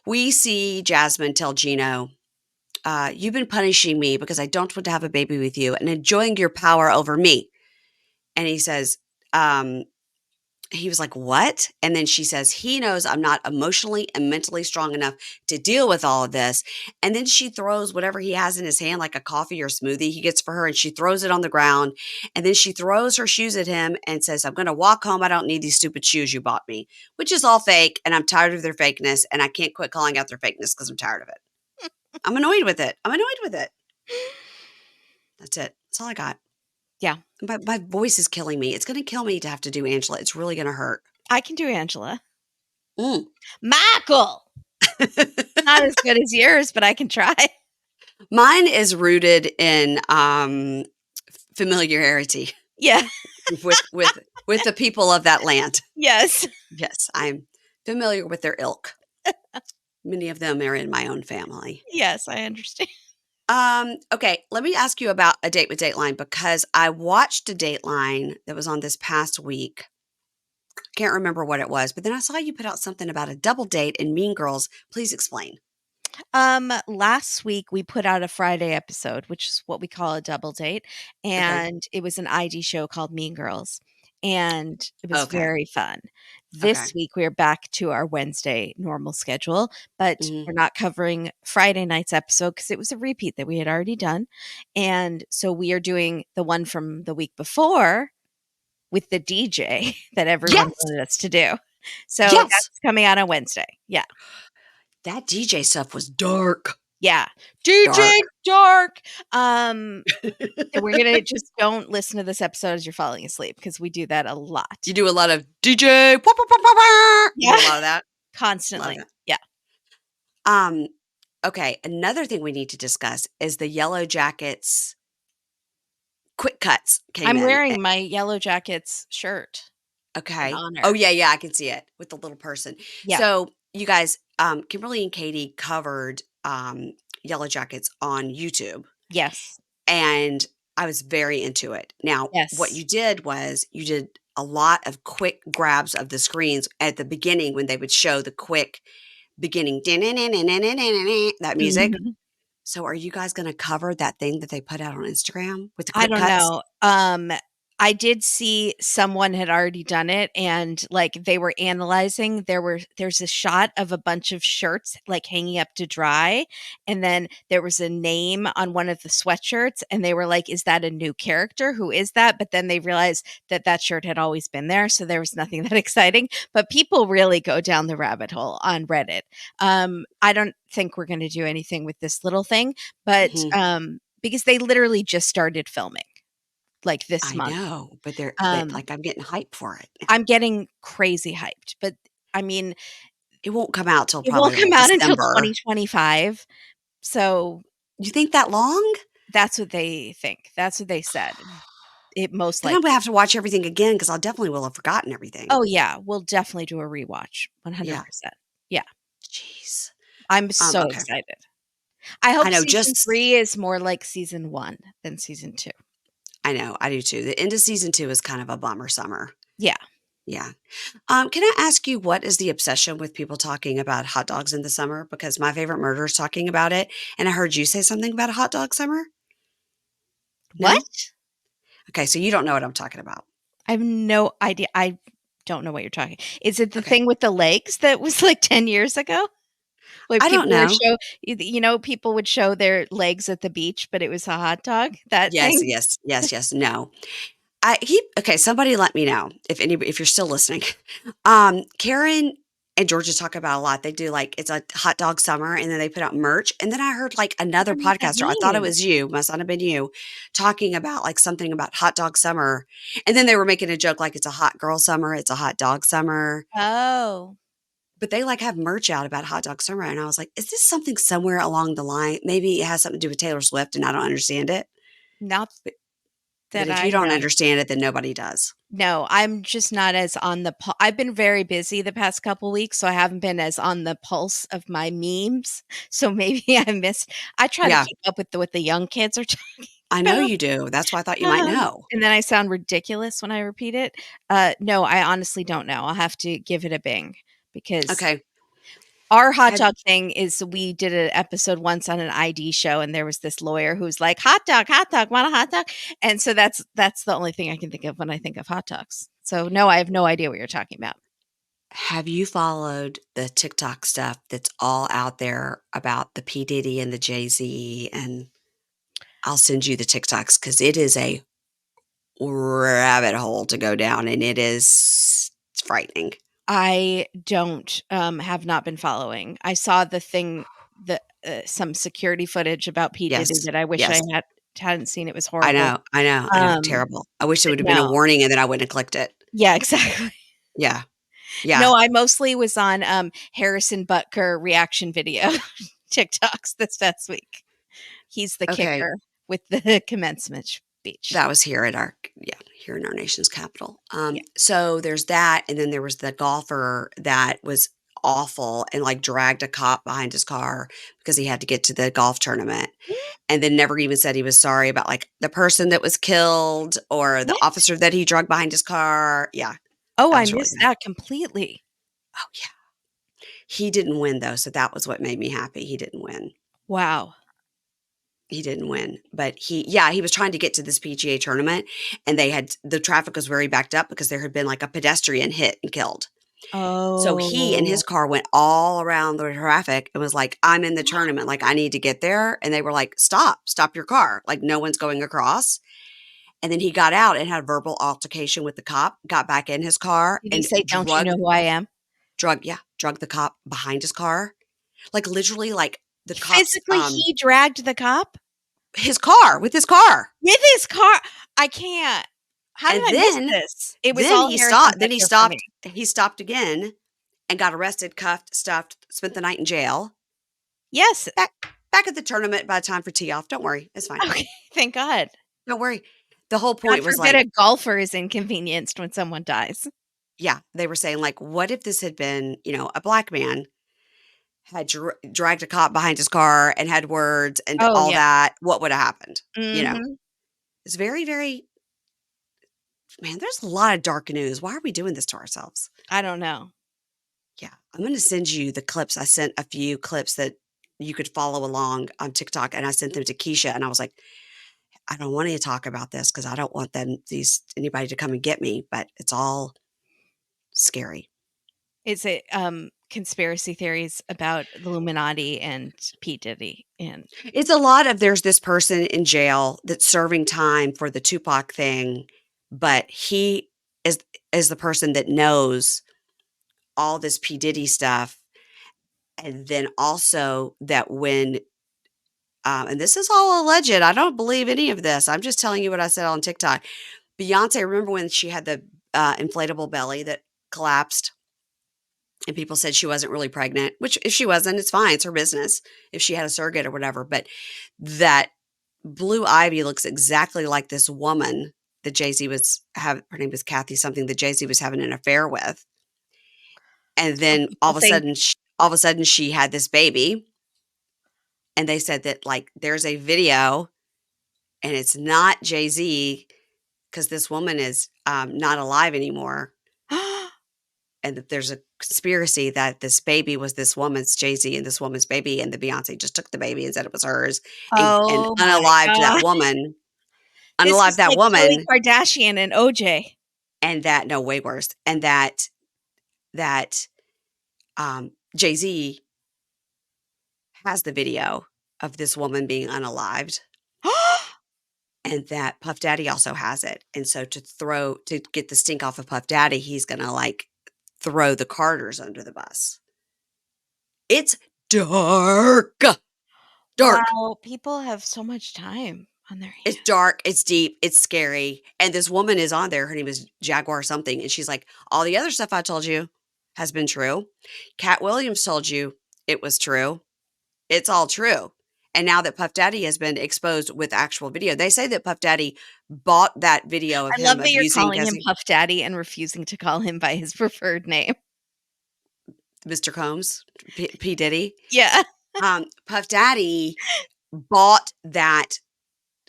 We see Jasmine tell Gino, you've been punishing me because I don't want to have a baby with you and enjoying your power over me. And he says, he was like, what? And then she says, he knows I'm not emotionally and mentally strong enough to deal with all of this. And then she throws whatever he has in his hand, like a coffee or smoothie he gets for her, and she throws it on the ground. And then she throws her shoes at him and says, I'm going to walk home. I don't need these stupid shoes you bought me, which is all fake. And I'm tired of their fakeness. And I can't quit calling out their fakeness because I'm tired of it. I'm annoyed with it. I'm annoyed with it. That's it. That's all I got. Yeah. My voice is killing me. It's going to kill me to have to do Angela. It's really going to hurt. I can do Angela. Mm. Michael! Not as good as yours, but I can try. Mine is rooted in familiarity Yeah. with the people of that land. Yes. Yes, I'm familiar with their ilk. Many of them are in my own family. Yes, I understand. Okay, let me ask you about A Date with Dateline because I watched a Dateline that was on this past week. Can't remember what it was, but then I saw you put out something about a double date in Mean Girls. Please explain. Last week we put out a Friday episode, which is what we call a double date, Okay. and it was an ID show called Mean Girls, and it was Okay. very fun. Okay. This week we're back to our Wednesday normal schedule, but Mhm. we're not covering Friday night's episode because it was a repeat that we had already done. And so we are doing the one from the week before with the DJ that everyone Yes. wanted us to do. So Yes. that's coming out on Wednesday. Yeah. That DJ stuff was dark. Yeah. DJ Dark. Dark. And we're gonna just don't listen to this episode as you're falling asleep because we do that a lot. You do a lot of DJ. Wah, wah, wah, wah, wah. You do Yeah. a lot of that. Love Constantly. that. Yeah. Um, okay. Another thing we need to discuss is the Yellow Jackets quick cuts came I'm in. wearing my Yellow Jackets shirt in Okay. Oh, honor. yeah, yeah, I can see it with the little person. Yeah. So, you guys, Kimberly and Katie covered Yellow Jackets on YouTube, Yes. and I was very into it. Now, what Yes. you did was you did a lot of quick grabs of the screens at the beginning when they would show the quick beginning that music. Mhm. So, are you guys going to cover that thing that they put out on Instagram with the I quick don't cuts? know. I did see someone had already done it and like they were analyzing there's a shot of a bunch of shirts like hanging up to dry and then there was a name on one of the sweatshirts and they were like is that a new character? Who is that? But then they realized that that shirt had always been there so there was nothing that exciting, but people really go down the rabbit hole on Reddit. I don't think we're going to do anything with this little thing, but Mhm. because they literally just started filming like this I month. know, but Um, like I'm getting hyped for it. I'm getting crazy hyped, but I mean, It won't come out till it won't probably come like out until December. 2025. So You think that long? that's what they think. That's what they said. It most Then I'm gonna likely. have to watch everything again because I definitely will have forgotten everything. Oh yeah, we'll definitely do a rewatch. Yeah. 100%. Yeah. Jeez. I'm so Okay. excited. I I hope know, season just 3 is more like season 1 than season 2. I know, I do too. The end of season 2 is kind of a bummer summer. Yeah. Yeah. Can I ask you what is the obsession with people talking about hot dogs in the summer? Because my favorite murder is talking about it, and I heard you say something about a hot dog summer? No? What? Okay, so you don't know what I'm talking about. I have no idea. I don't know what you're talking. Is it the Okay. thing with the legs that was like 10 years ago? Where I don't people were know. show people would show their legs at the beach, but it was a hot dog, that Yes, thing? yes, yes, yes, no. I keep okay, somebody let me know if you're still listening. Karen and Georgia talk about a lot. They do like it's a hot dog summer and then they put out merch. And then I heard like I another don't know what that podcaster, I thought it means. was you, must not have been you, talking about like something about hot dog summer. And then they were making a joke like it's a hot girl summer, it's a hot dog summer. Oh, But they like have merch out about hot dog summer. And I was like, is this something somewhere along the line? Maybe it has something to do with Taylor Swift and I don't understand it. not But that if I you don't know. understand it, then nobody does. No, I'm just not as on the I've been very busy the past couple weeks, so I haven't been as on the pulse of my memes, so maybe I missed. I try to Yeah, keep up with what the young kids are talking I know about. you do. That's why I thought you might know. And then I sound ridiculous when I repeat it. No, I honestly don't know. I'll have to give it a bing because Okay. our hot Have dog thing is we did an episode once on an ID show, and there was this lawyer who's like, hot dog, want a hot dog?" And so that's the only thing I can think of when I think of hot dogs. So, no, I have no idea what you're talking about. have you followed the TikTok stuff that's all out there about the P. Diddy and the Jay-Z? And I'll send you the TikToks because it is a rabbit hole to go down and it's frightening. I don't, have not been following. I saw the thing the some security footage about P. Diddy Yes. that I wish Yes. I hadn't seen. It was horrible. I know. Um, Terrible. I wish it but would have been a no. warning and then I wouldn't have clicked it. Yeah, exactly. Yeah. Yeah. No, I mostly was on, Harrison Butker reaction video TikToks this past week. He's the Okay. kicker with the commencement speech. That was here at our yeah, here in our nation's capital. Yeah. So there's that, and then there was the golfer that was awful and like dragged a cop behind his car because he had to get to the golf tournament, and then never even said he was sorry about like the person that was killed or the What? officer that he drugged behind his car. Yeah, Oh, that I was really missed bad. that completely. Oh yeah. He didn't win though, so that was what made me happy. He didn't win. Wow. He didn't win, but he was trying to get to this PGA tournament, and the traffic was very backed up because there had been like a pedestrian hit and killed. So he and his Oh. car went all around the traffic and was like, "I'm in the tournament, like I need to get there." And they were like, "Stop your car. Like no one's going across." And then he got out and had a verbal altercation with the cop, got back in his car Did he and say, "Don't you know who I am"? drug the cop behind his car. Like literally like the cops Physically, he dragged the cop? his car with his car. With his car? I can't. How did And I miss this? It was then all he Harrison stopped then Fetcher for me. he stopped again and got arrested, cuffed, stuffed, spent the night in jail. Yes. Back back at the tournament by the time for tee off. Don't worry, it's fine. Okay, thank God. Don't worry. The whole God point was forbid like, a golfer is inconvenienced when someone dies. yeah, they were saying like, what if this had been, a black man had dragged a cop behind his car and had words and Oh, all yeah. that? What would have happened? Mhm. It's very, very man. There's a lot of dark news. Why are we doing this to ourselves? I don't know. Yeah, I'm going to send you the clips. I sent a few clips that you could follow along on TikTok, and I sent them to Keisha, and I was like, I don't want to talk about this because I don't want anybody to come and get me, but it's all scary. Is it, conspiracy theories about the Illuminati and P. Diddy and It's a lot of there's this person in jail that's serving time for the Tupac thing, but he is is the person that knows all this P Diddy stuff, and then also that when and this is all alleged. I don't believe any of this. I'm just telling you what I said on TikTok. Beyonce, remember when she had the inflatable belly that collapsed? And people said she wasn't really pregnant, which if she wasn't, it's fine. It's her business if she had a surrogate or whatever. But that Blue Ivy looks exactly like this woman that Jay-Z was have her name was Kathy something that Jay-Z was having an affair with. And so then people think, all of a sudden she had this baby, and they said that like there's a video and it's not Jay-Z because this woman is not alive anymore, and that there's a conspiracy that this baby was this woman's Jay-Z and this woman's baby, and the Beyonce just took the baby and said it was hers and "Oh my unalived god." that woman, This unalived is that like Khloe woman, Kardashian and OJ. and that no, way worse, and that Jay-Z has the video of this woman being unalived, and that Puff Daddy also has it. And so to get the stink off of Puff Daddy, he's gonna like throw the Carters under the bus. It's dark. Dark. Wow, people have so much time on their It's hands. dark, it's deep, it's scary, and this woman is on there, her name is Jaguar something, and she's like, "All the other stuff I told you has been true. Cat Williams told you it was true. It's all true." And now that Puff Daddy has been exposed with actual video, they say that Puff Daddy bought that video of I love him that you're abusing calling him Cassie Puff Daddy and refusing to call him by his preferred name. Mr. Combs, P. Diddy. Yeah. Puff Daddy bought that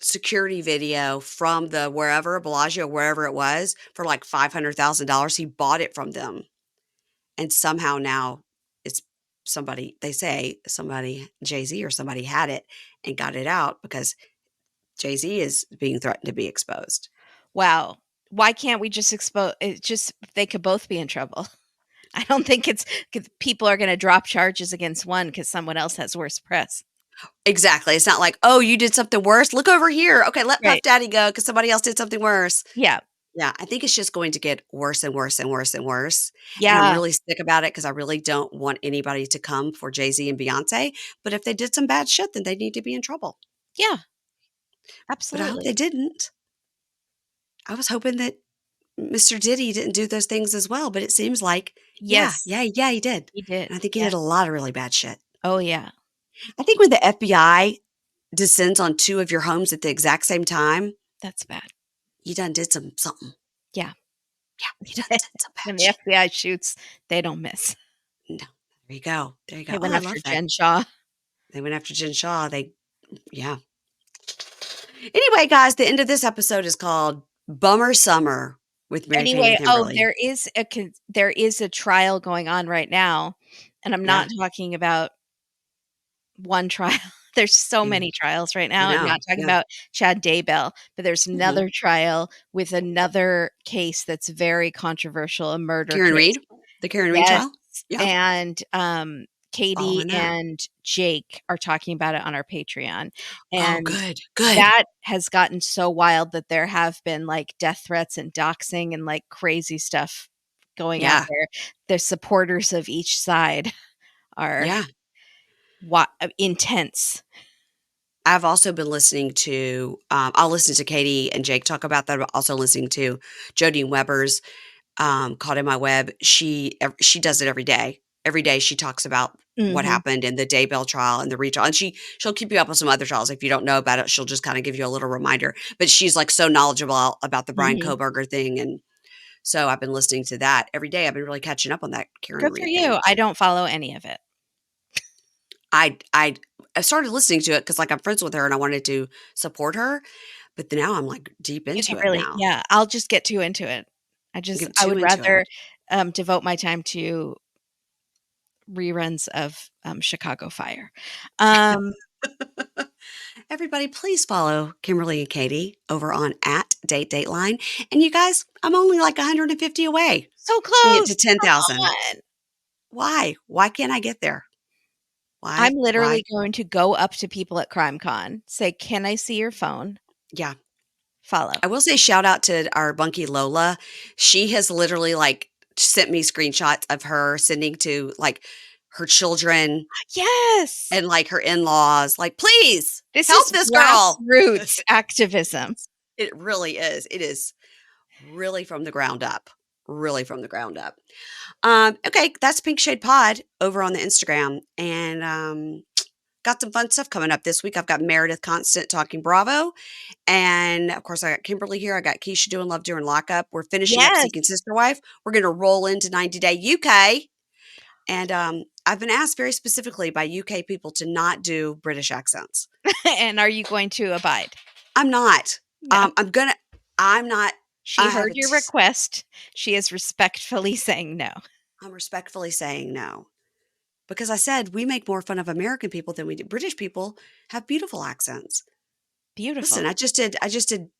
security video from the wherever, Bellagio, wherever it was, for like $500,000. He bought it from them. And somehow now it's they say somebody, Jay-Z or somebody had it and got it out because Jay-Z is being threatened to be exposed. Wow. Why can't we just expose it? Just they could both be in trouble. I don't think it's 'cause people are going to drop charges against one because someone else has worse press. Exactly. It's not like, oh, you did something worse. Look over here. Okay, let Puff Right. Daddy go because somebody else did something worse. Yeah. Yeah, I think it's just going to get worse and worse and worse and worse. And I'm Yeah. really sick about it because I really don't want anybody to come for Jay-Z and Beyonce. But if they did some bad shit, then they need to be in trouble. Yeah. But I hope they Absolutely. didn't. I was hoping that Mr. Diddy didn't do those things as well, but it seems like, yeah, Yes, yeah, yeah, he did. he did. And I think he Yeah. did a lot of really bad shit. Oh, yeah. I think when the FBI descends on two of your homes at the exact same time, That's bad. you done did something. Yeah. Yeah, you done did some When bad the shit. FBI shoots, they don't miss. No, There you go. There you go. They Oh, went I after love that. Jen Shaw. They went after Jen Shaw. Yeah. Anyway, guys, the end of this episode is called Bummer Summer with Mary Payne and Anyway, oh, Kimberly. there is a trial going on right now, and I'm Yeah. not talking about one trial. There's so Mm, many trials right I now. I'm know. not talking Yeah. about Chad Daybell, but there's Mhm. another trial with another case that's very controversial, a murder Karen case. Reed? The Karen Reed Yes, trial? Yeah. and, Katie Following that. and Jake are talking about it on our Patreon, Oh, and good. Good. that has gotten so wild that there have been, like, death threats and doxing and, like, crazy stuff going out Yeah. there. The supporters of each side are Yeah. intense. I've also been listening to, I'll listen to Katie and Jake talk about that, but also listening to Jodine Weber's Caught in My Web. She does it every day. Every day she talks about what Mhm, happened in the Daybell trial and the retrial, and she'll keep you up with some other trials. If you don't know about it, she'll just kind of give you a little reminder. But she's like so knowledgeable about the Brian mhm. Kohberger thing, and so I've been listening to that every day. I've been really catching up on that Karen Good for Reed thing. you. I don't follow any of it. I started listening to it because like I'm friends with her and I wanted to support her, but then now I'm like deep You into get it really now. yeah, I'll just get too into it. Get I too would into it. rather, devote my time to reruns of, Chicago Fire. Um, Everybody, please follow Kimberly and Katie over on at Dateline. And you guys, I'm only like 150 away so from get close, to come 10,000. on. Why? Why can't I get there? I'm Why? literally Why? going to go up to people at CrimeCon, say, "Can I see your phone?" Yeah. Follow. I will say shout out to our bunkie Lola. She has literally like sent me screenshots of her sending to like her children Yes! and like her in-laws, like, please This help is this girl. grassroots activism. It really is. It is really from the ground up. Really from the ground up. Okay, that's Pink Shade Pod over on the Instagram. And got some fun stuff coming up this week. I've got Meredith Constant talking Bravo. And of course, I got Kimberly here. I got Keisha doing Love During Lockup. We're finishing up Yes, Seeking Sister Wife. We're going to roll into 90 Day UK. And I've been asked very specifically by UK people to not do British accents. and are you going to abide? I'm not. No. I'm not. She I have heard your a request. She is respectfully saying no. I'm respectfully saying no. Because I said we make more fun of American people than we do. British people have beautiful accents. Beautiful. Listen, I just did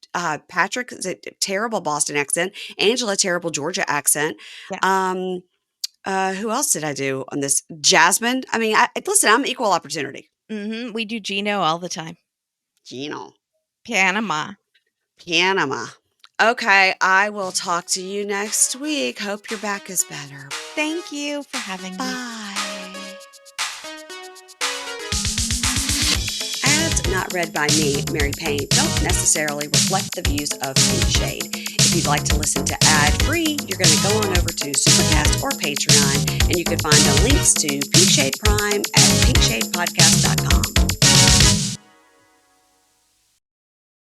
Patrick's a terrible Boston accent, Angela terrible Georgia accent. Yeah. Um, who else did I do on this? Jasmine. I mean, listen, I'm equal opportunity. Mhm, we do Gino all the time. Gino, Panama. Panama. Okay, I will talk to you next week. Hope your back is better. Thank you for having me. Bye. Ads not read by me, Mary Payne, don't necessarily reflect the views of Pink Shade. If you'd like to listen to ad-free, you're going to go on over to Supercast or Patreon, and you can find the links to Pink Shade Prime at pinkshadepodcast.com.